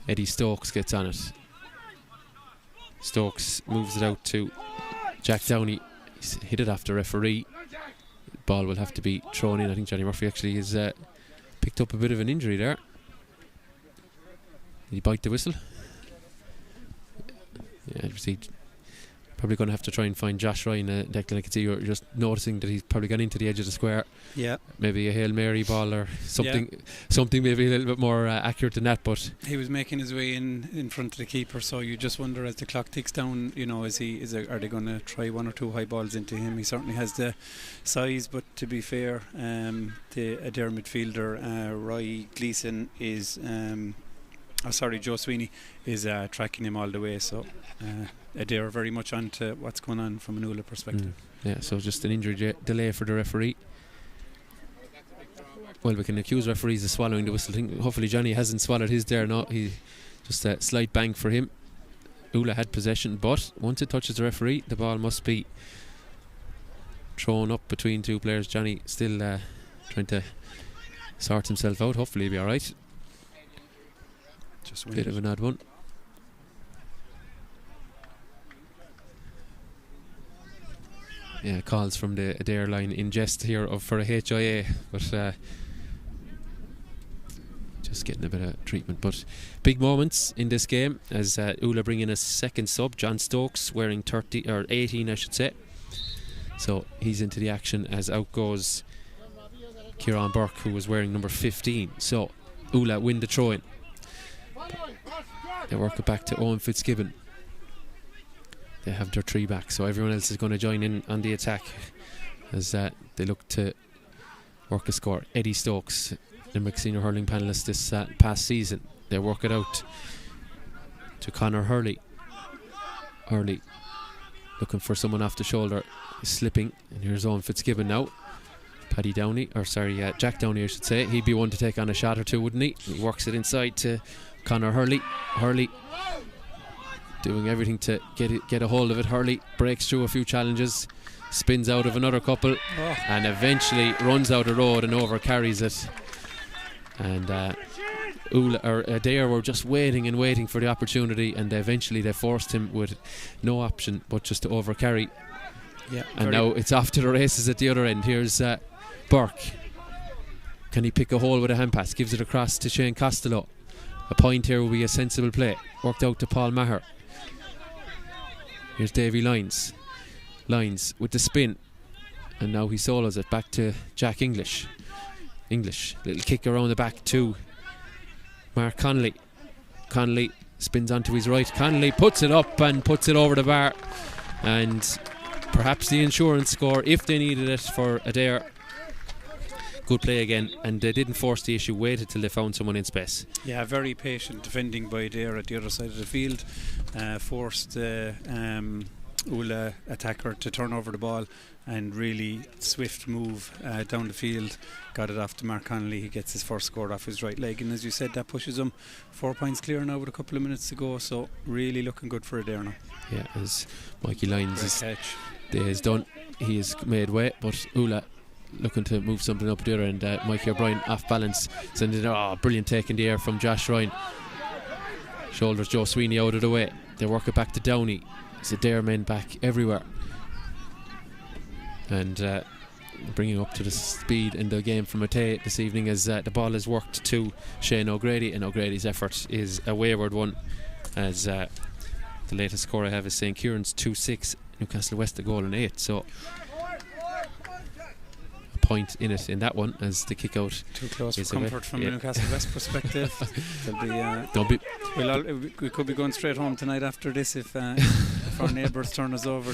Eddie Stokes gets on it. Stokes moves it out to Jack Downey. He's hit it off the referee. Ball will have to be thrown in. I think Johnny Murphy actually has picked up a bit of an injury there. Did he bite the whistle? Yeah, probably going to have to try and find Josh Ryan. Declan, I can see you're just noticing that he's probably gone into the edge of the square. Yeah. Maybe a Hail Mary ball or something. Yeah. Something maybe a little bit more accurate than that. But he was making his way in front of the keeper, so you just wonder as the clock ticks down, are they going to try 1 or 2 high balls into him? He certainly has the size, but to be fair, the Adare midfielder Roy Gleeson is Joe Sweeney is tracking him all the way, so Adare very much on to what's going on from an Oola perspective. Yeah, so just an injury delay for the referee. Well, we can accuse referees of swallowing the whistle. Hopefully Johnny hasn't swallowed his there. No, he just a slight bang for him. Oola had possession, but once it touches the referee, the ball must be thrown up between 2 players. Johnny still trying to sort himself out. Hopefully he'll be alright. Just a bit of an odd one. Yeah, calls from the Adare line in jest here for a HIA, but just getting a bit of treatment. But big moments in this game as Oola bring in a second sub, John Stokes, wearing 18 I should say. So he's into the action as out goes Kieran Burke, who was wearing number 15. So Oola win the throw-in. They work it back to Owen Fitzgibbon. They have their 3 back, so everyone else is going to join in on the attack as they look to work a score. Eddie Stokes, Limerick senior hurling panellist this past season. They work it out to Conor Hurley. Hurley looking for someone off the shoulder, slipping, and here's Owen Fitzgibbon now. Jack Downey, I should say. He'd be one to take on a shot or two, wouldn't he? He works it inside to Conor Hurley. Hurley doing everything to get a hold of it. Hurley breaks through a few challenges, spins out of another couple, and eventually runs out the road and over carries it. And Adare were just waiting for the opportunity, and eventually they forced him with no option but just to over carry. Yeah, and now it's off to the races at the other end. Here's Burke. Can he pick a hole with a hand pass? Gives it across to Shane Costello. A point here will be a sensible play. Worked out to Paul Maher. Here's Davy Lyons. Lyons with the spin, and now he solos it back to Jack English. Little kick around the back to Mark Connolly. Connolly spins onto his right. Connolly puts it up and puts it over the bar, and perhaps the insurance score if they needed it for Adare. Good play again, and they didn't force the issue, waited till they found someone in space. Yeah, very patient defending by Adare at the other side of the field. Forced Oola attacker to turn over the ball, and really swift move down the field, got it off to Mark Connolly. He gets his first score off his right leg, and as you said, that pushes him 4 points clear now with a couple of minutes to go, so really looking good for Adare now. Yeah, as Mikey Lyons is done, he has made way, but Oola looking to move something up there, and Mikey O'Brien off balance, sending brilliant take in the air from Josh Ryan. Shoulders Joe Sweeney out of the way. They work it back to Downey. It's Adare men back everywhere, and bringing up to the speed in the game from Matei this evening as the ball is worked to Shane O'Grady, and O'Grady's effort is a wayward one, as the latest score I have is St. Kieran's 2-6, Newcastle West a goal and 8, so a point in it in that one as the kick out. Too close for comfort from a Newcastle West perspective. We could be going straight home tonight after this if our neighbours turn us over.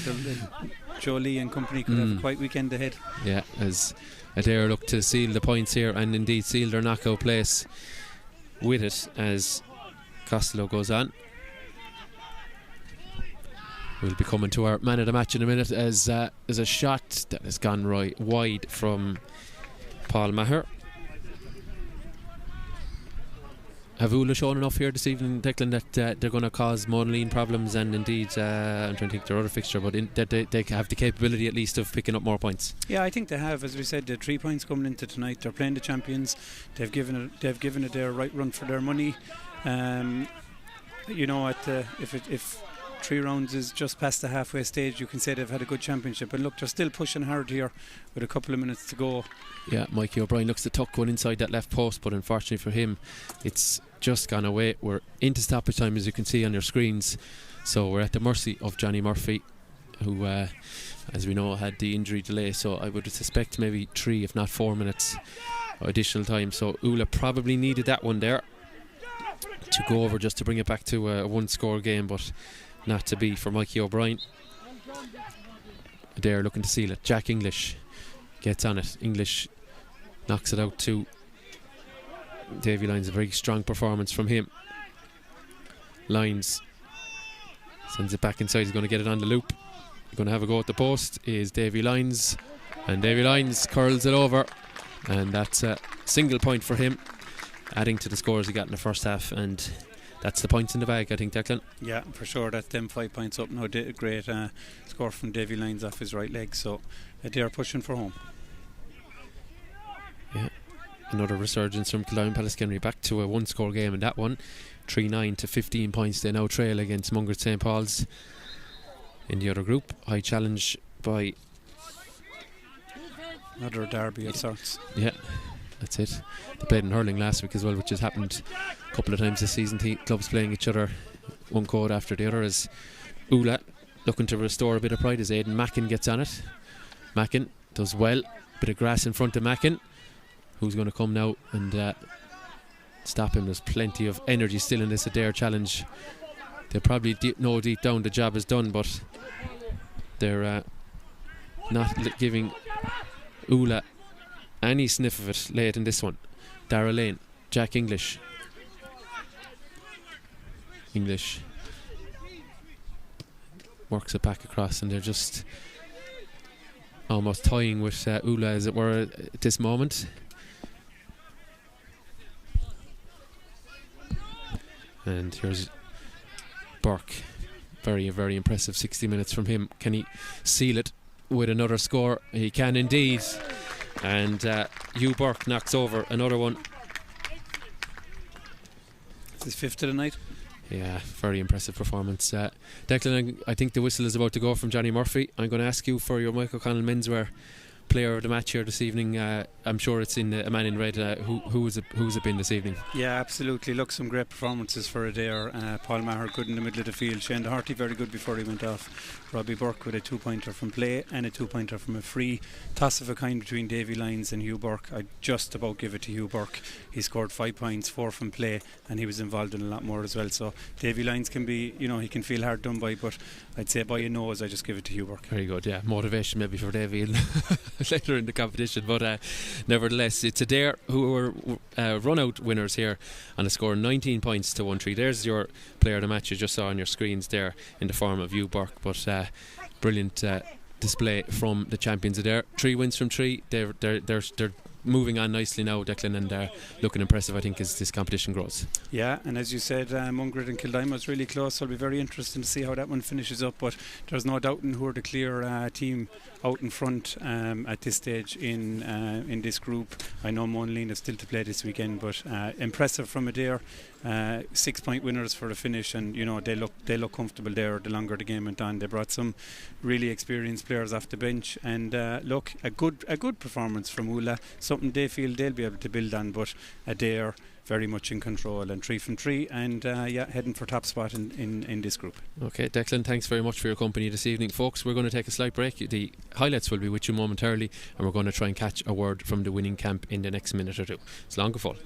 Joe Lee and company could have a quiet weekend ahead. Yeah, as Adare look to seal the points here, and indeed seal their knockout place with it, as Costello goes on. We'll be coming to our man of the match in a minute, as there's a shot that has gone wide from Paul Maher. Have Oola shown enough here this evening, Declan, that they're going to cause Monaleen problems, and indeed I'm trying to think their other fixture, but that they have the capability at least of picking up more points? Yeah, I think they have. As we said, the 3 points coming into tonight. They're playing the champions. They've given it their right run for their money. If 3 rounds is just past the halfway stage, you can say they've had a good championship. And look, they're still pushing hard here with a couple of minutes to go. Yeah, Mikey O'Brien looks to tuck one inside that left post, but unfortunately for him, it's just gone away. We're into stoppage time, as you can see on your screens, so we're at the mercy of Johnny Murphy, who as we know had the injury delay, so I would suspect maybe 3 if not 4 minutes additional time. So Oola probably needed that one there to go over, just to bring it back to a 1-score game, but not to be for Mikey O'Brien. Adare looking to seal it. Jack English gets on it. English knocks it out to Davy Lyons. A very strong performance from him. Lyons sends it back inside. He's going to get it on the loop. Going to have a go at the post is Davy Lyons, and Davy Lyons curls it over, and that's a single point for him, adding to the scores he got in the first half, and that's the points in the bag, I think, Declan. Yeah, for sure. That's them 5 points up now. Great score from Davy Lyons off his right leg, so they're pushing for home. Yeah, another resurgence from Kildown Palace-Kenry, back to a 1-score game in that one. 3-9 to 15 points they now trail against Mungret St. Paul's in the other group. High challenge by another derby of sorts. Yeah, that's it. They played in hurling last week as well, which has happened a couple of times this season. Clubs playing each other, one code after the other, as Oola looking to restore a bit of pride as Aidan Mackin gets on it. Mackin does well. Bit of grass in front of Mackin, who's going to come now and stop him. There's plenty of energy still in this Adare challenge. They probably know deep down the job is done, but they're not giving Oola any sniff of it late in this one. Darragh Lane, Jack English works it back across, and they're just almost toying with Oola, as it were, at this moment. And here's Burke. Very, very impressive 60 minutes from him. Can he seal it with another score? He can indeed. And Hugh Burke knocks over another one. It's his fifth of the night. Yeah, very impressive performance. Declan, I think the whistle is about to go from Johnny Murphy. I'm going to ask you for your Michael Connell Menswear player of the match here this evening. I'm sure it's in a man in red. Who's it been this evening? Yeah, absolutely. Look, some great performances for Adare. Paul Maher good in the middle of the field. Shane Doherty very good before he went off. Robbie Burke with a 2-pointer from play and a 2-pointer from a free. Toss of a kind between Davy Lyons and Hugh Burke. I'd just about give it to Hugh Burke. He scored 5 points, 4 from play, and he was involved in a lot more as well. So Davy Lyons can be, he can feel hard done by, but I'd say by a nose I just give it to Hugh Burke. Very good, yeah. Motivation maybe for Davy later in the competition, but nevertheless it's Adare who were run out winners here on a score 19 points to 1-3. There's your player of the match you just saw on your screens there in the form of Hugh Burke, but brilliant display from the champions Adare. 3 wins from 3. They're moving on nicely now, Declan, and looking impressive, I think, as this competition grows. Yeah, and as you said, Mungrid and Kildime was really close, so it'll be very interesting to see how that one finishes up, but there's no doubt in who are the clear team out in front at this stage in this group. I know Monaleen is still to play this weekend, but impressive from Adare. 6-point winners for the finish, and they look comfortable there the longer the game went on. They brought some really experienced players off the bench, and look, a good performance from Oola, something they feel they'll be able to build on, but Adare very much in control, and 3 from 3, and heading for top spot in this group. Okay, Declan, thanks very much for your company this evening, folks. We're going to take a slight break. The highlights will be with you momentarily, and we're going to try and catch a word from the winning camp in the next minute or two. It's long full.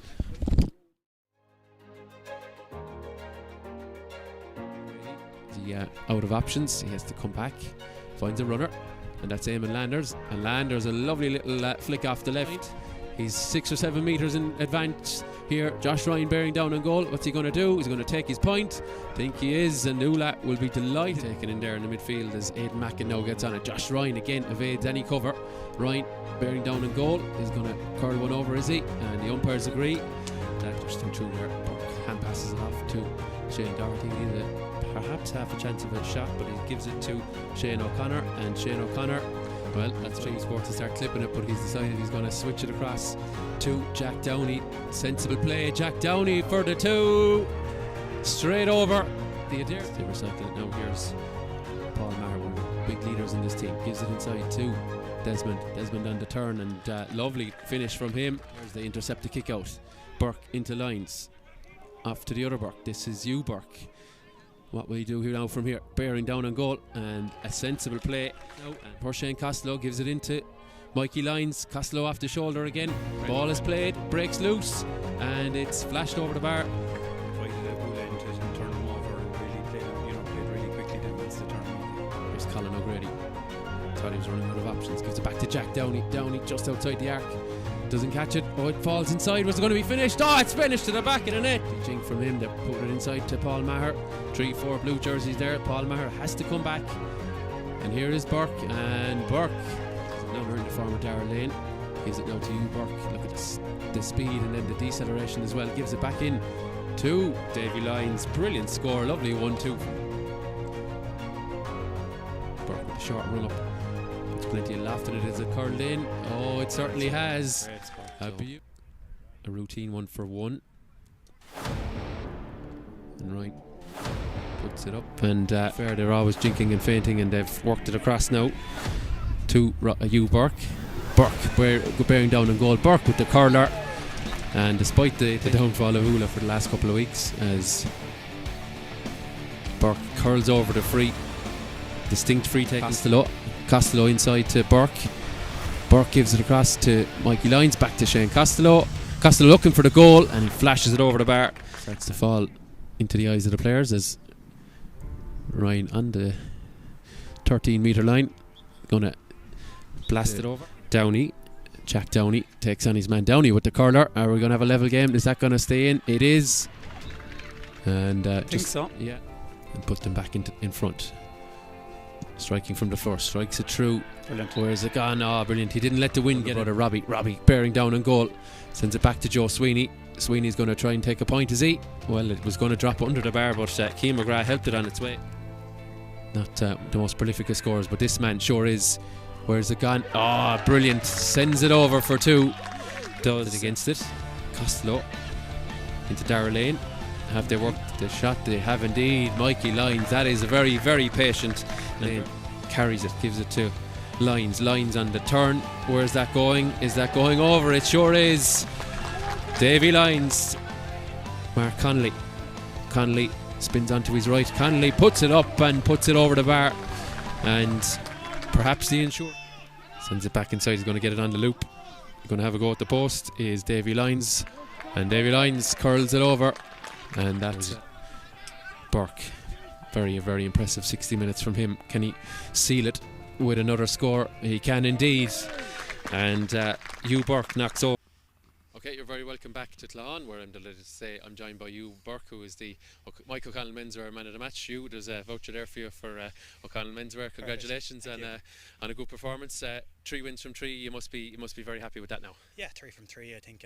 Out of options, he has to come back, finds a runner, and that's Eamon Landers, and Landers a lovely little flick off the left. He's 6 or 7 metres in advance here. Josh Ryan bearing down on goal. What's he going to do? He's going to take his point. I think he is, and Oola will be delighted taken in there in the midfield as Aidan Mackin now gets on it. Josh Ryan again evades any cover. Ryan bearing down on goal. He's going to curl one over, is he? And the umpires agree. That just came through there. Hand passes it off to Shane Doherty. He's perhaps half a chance of a shot, but he gives it to Shane O'Connor, and Shane O'Connor, well, that's James Sport to start clipping it, but he's decided he's going to switch it across to Jack Downey. Sensible play, Jack Downey for the 2, straight over the Adare. They recycle it now. Here's Paul Maher, one of the big leaders in this team, gives it inside to Desmond on the turn, and lovely finish from him. There's the intercept, the kick out. Burke into lines, off to the other Burke. This is you, Burke. What will he do here now from here? Bearing down on goal, and a sensible play now. And poor Shane Costello gives it into Mikey Lyons. Costello off the shoulder again. Ball is played, breaks loose, and it's flashed over the bar. Invited Oola into it and turned him over, and really played really quickly then once they turned him over. Here's Colin O'Grady. Thought he was running out of options. Gives it back to Jack Downey. Downey just outside the arc. Doesn't catch it. Oh, it falls inside. Was it going to be finished? Oh, it's finished to the back of the net. Jink from him. They put it inside to Paul Maher. 3-4 blue jerseys there. Paul Maher has to come back. And here is Burke. And Burke, now we're in the form of Darrell Lane. Gives it now to you, Burke. Look at the speed and then the deceleration as well. Gives it back in to Davy Lyons. Brilliant score. Lovely 1-2. Burke with the short run up. There's plenty of loft in it as it curled in. Oh, it certainly has. A routine 1 for 1. And Ryan puts it up, and fair, they're always jinking and fainting, and they've worked it across now to Hugh Burke. Burke bearing down on goal. Burke with the curler, and despite the downfall of Oola for the last couple of weeks, as Burke curls over the free, distinct free take. Costello inside to Burke. Burke gives it across to Mikey Lyons, back to Shane Costello. Costello looking for the goal, and he flashes it over the bar. Starts to fall into the eyes of the players as Ryan on the 13 metre line, gonna blast it over. Downey, Jack Downey takes on his man. Downey with the curler. Are we gonna have a level game? Is that gonna stay in? It is. And I think so. Yeah, and put them back in front. striking from the floor, strikes it through. Brilliant. Where's it gone? Oh, brilliant. He didn't let the wind get it. Robbie bearing down on goal, sends it back to Joe Sweeney. Sweeney's going to try and take a point, is he? Well, it was going to drop under the bar, but Keane McGrath helped it on its way. Not the most prolific of scorers, but this man sure is. Where's it gone? Oh, brilliant. Sends it over for two. Does it against it. Costello into Adare Lane. Have they worked the shot? They have indeed. Mikey Lyons, that is a very, very patient Lane. Carries it, gives it to Lyons. Lyons on the turn. Where's that going? Is that going over? It sure is. Davy Lyons. Mark Connolly. Connolly spins onto his right. Connolly puts it up and puts it over the bar. And perhaps the insure sends it back inside. He's going to get it on the loop. Going to have a go at the post is Davy Lyons. And Davy Lyons curls it over. And that's Burke. Very, very impressive 60 minutes from him. Can he seal it with another score? He can indeed. And Hugh Burke knocks over. Okay, you're very welcome back to Tlahan, where I'm delighted to say I'm joined by Hugh Burke, who is the Mike O'Connell Menswear Man of the Match. Hugh, there's a voucher there for you for O'Connell Menswear. Congratulations on a good performance. 3 wins from 3. You must be very happy with that now. Yeah, 3 from 3. I think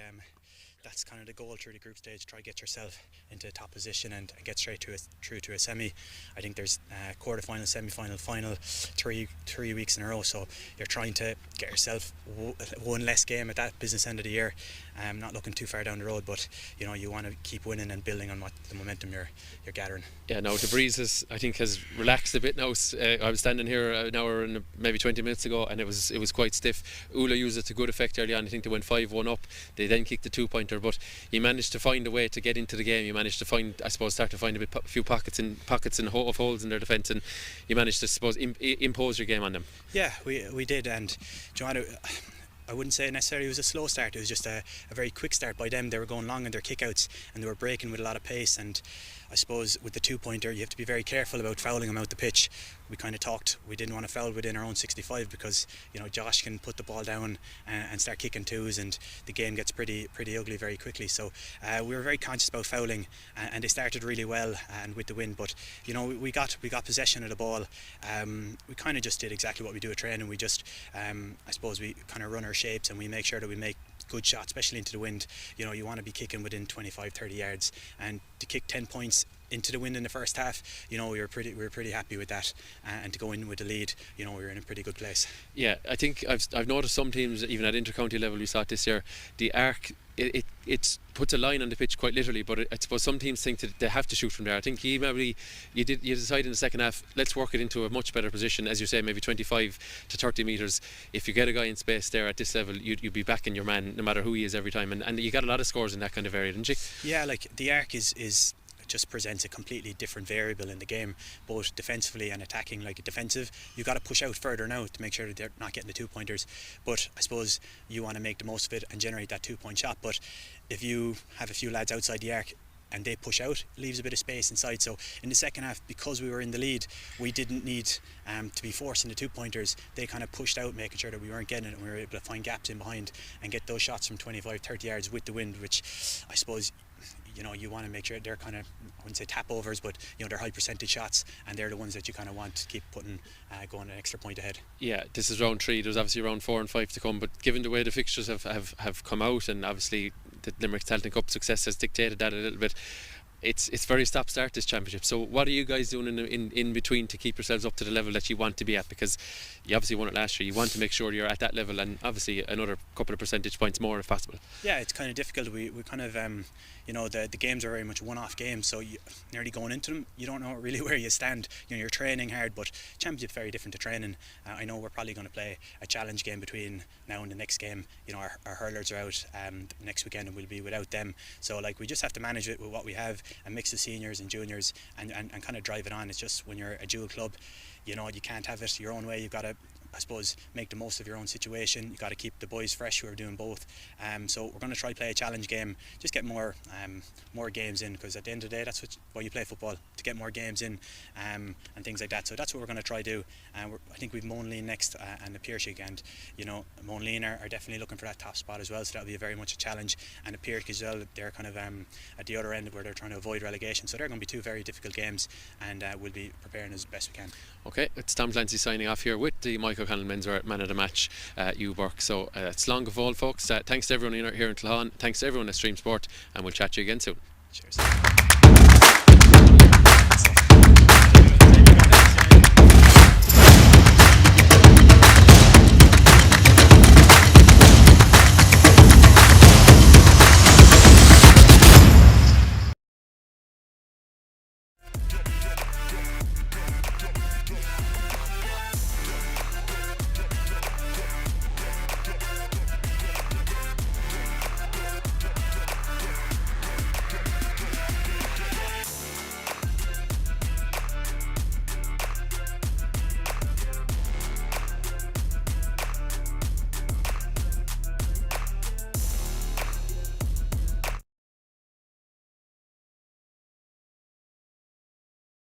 that's kind of the goal through the group stage. Try to get yourself into a top position and get straight through to a semi. I think there's quarter-final, semi-final, final 3 weeks in a row. So you're trying to get yourself one less game at that business end of the year. Not looking too far down the road, but you want to keep winning and building on what the momentum you're gathering. Yeah, now the breeze has relaxed a bit now. I was standing here an hour and maybe 20 minutes ago, and it was quite stiff. Oola used it to good effect early on. I think they went 5-1 up. They then kicked the 2-pointer, but you managed to find a way to get into the game. You managed to start to find a few pockets of holes in their defence, and you managed to impose your game on them. Yeah, we did, and Joanna, I wouldn't say necessarily it was a slow start. It was just a very quick start by them. They were going long on their kickouts and they were breaking with a lot of pace, and I suppose with the 2-pointer you have to be very careful about fouling them out the pitch. We kind of talked, we didn't want to foul within our own 65 because Josh can put the ball down and start kicking twos, and the game gets pretty ugly very quickly. So we were very conscious about fouling, and they started really well and with the win. But we got possession of the ball. We kind of just did exactly what we do at training. We just I suppose we kind of run our shapes and we make sure that we make good shots, especially into the wind. You want to be kicking within 25-30 yards, and to kick 10 points into the wind in the first half, we were pretty happy with that, and to go in with the lead, we were in a pretty good place. Yeah, I think I've noticed some teams, even at inter-county level, we saw it this year, the arc it puts a line on the pitch quite literally, but I suppose some teams think that they have to shoot from there. I think you decide in the second half, let's work it into a much better position, as you say, maybe 25 to 30 metres. If you get a guy in space there at this level, you'd be backing your man no matter who he is every time, and you got a lot of scores in that kind of area, didn't you? Yeah, like the arc is just presents a completely different variable in the game, both defensively and attacking. Like defensive, you got to push out further now to make sure that they're not getting the 2-pointers, but I suppose you want to make the most of it and generate that 2-point shot. But if you have a few lads outside the arc and they push out, it leaves a bit of space inside. So in the second half, because we were in the lead, we didn't need to be forcing the 2-pointers. They kind of pushed out, making sure that we weren't getting it, and we were able to find gaps in behind and get those shots from 25-30 yards with the wind, which I suppose you want to make sure they're kind of, I wouldn't say tap overs, but they're high percentage shots, and they're the ones that you kind of want to keep putting going an extra point ahead. Yeah, this is round 3. There's obviously round 4 and 5 to come, but given the way the fixtures have come out, and obviously the Limerick Celtic Cup success has dictated that a little bit, it's very stop-start, this championship. So what are you guys doing in between to keep yourselves up to the level that you want to be at? Because you obviously won it last year. You want to make sure you're at that level, and obviously another couple of percentage points more if possible. Yeah, it's kind of difficult. We kind of the games are very much one-off games, so nearly going into them you don't know really where you stand. You're training hard, but championship's very different to training. I know we're probably going to play a challenge game between now and the next game. Our hurlers are out next weekend, and we'll be without them, so we just have to manage it with what we have and mix the seniors and juniors and kind of drive it on. It's just when you're a dual club, you can't have it your own way. You've got to I suppose, make the most of your own situation. You got to keep the boys fresh who are doing both. So we're going to try play a challenge game, just get more games in, because at the end of the day, that's why you play football, to get more games in, and things like that. So that's what we're going to try to do. I think we've Moanleen next and the Piercig, and Moanleen are definitely looking for that top spot as well. So that'll be very much a challenge. And the Piercig as well, they're kind of at the other end where they're trying to avoid relegation. So they're going to be two very difficult games, and we'll be preparing as best we can. Okay, it's Tom Clancy signing off here with the Michael O'Connell Men's Man of the Match Uberk. So it's long of all, folks. Thanks to everyone here in Clahan. Thanks to everyone at Stream Sport, and we'll chat to you again soon. Cheers.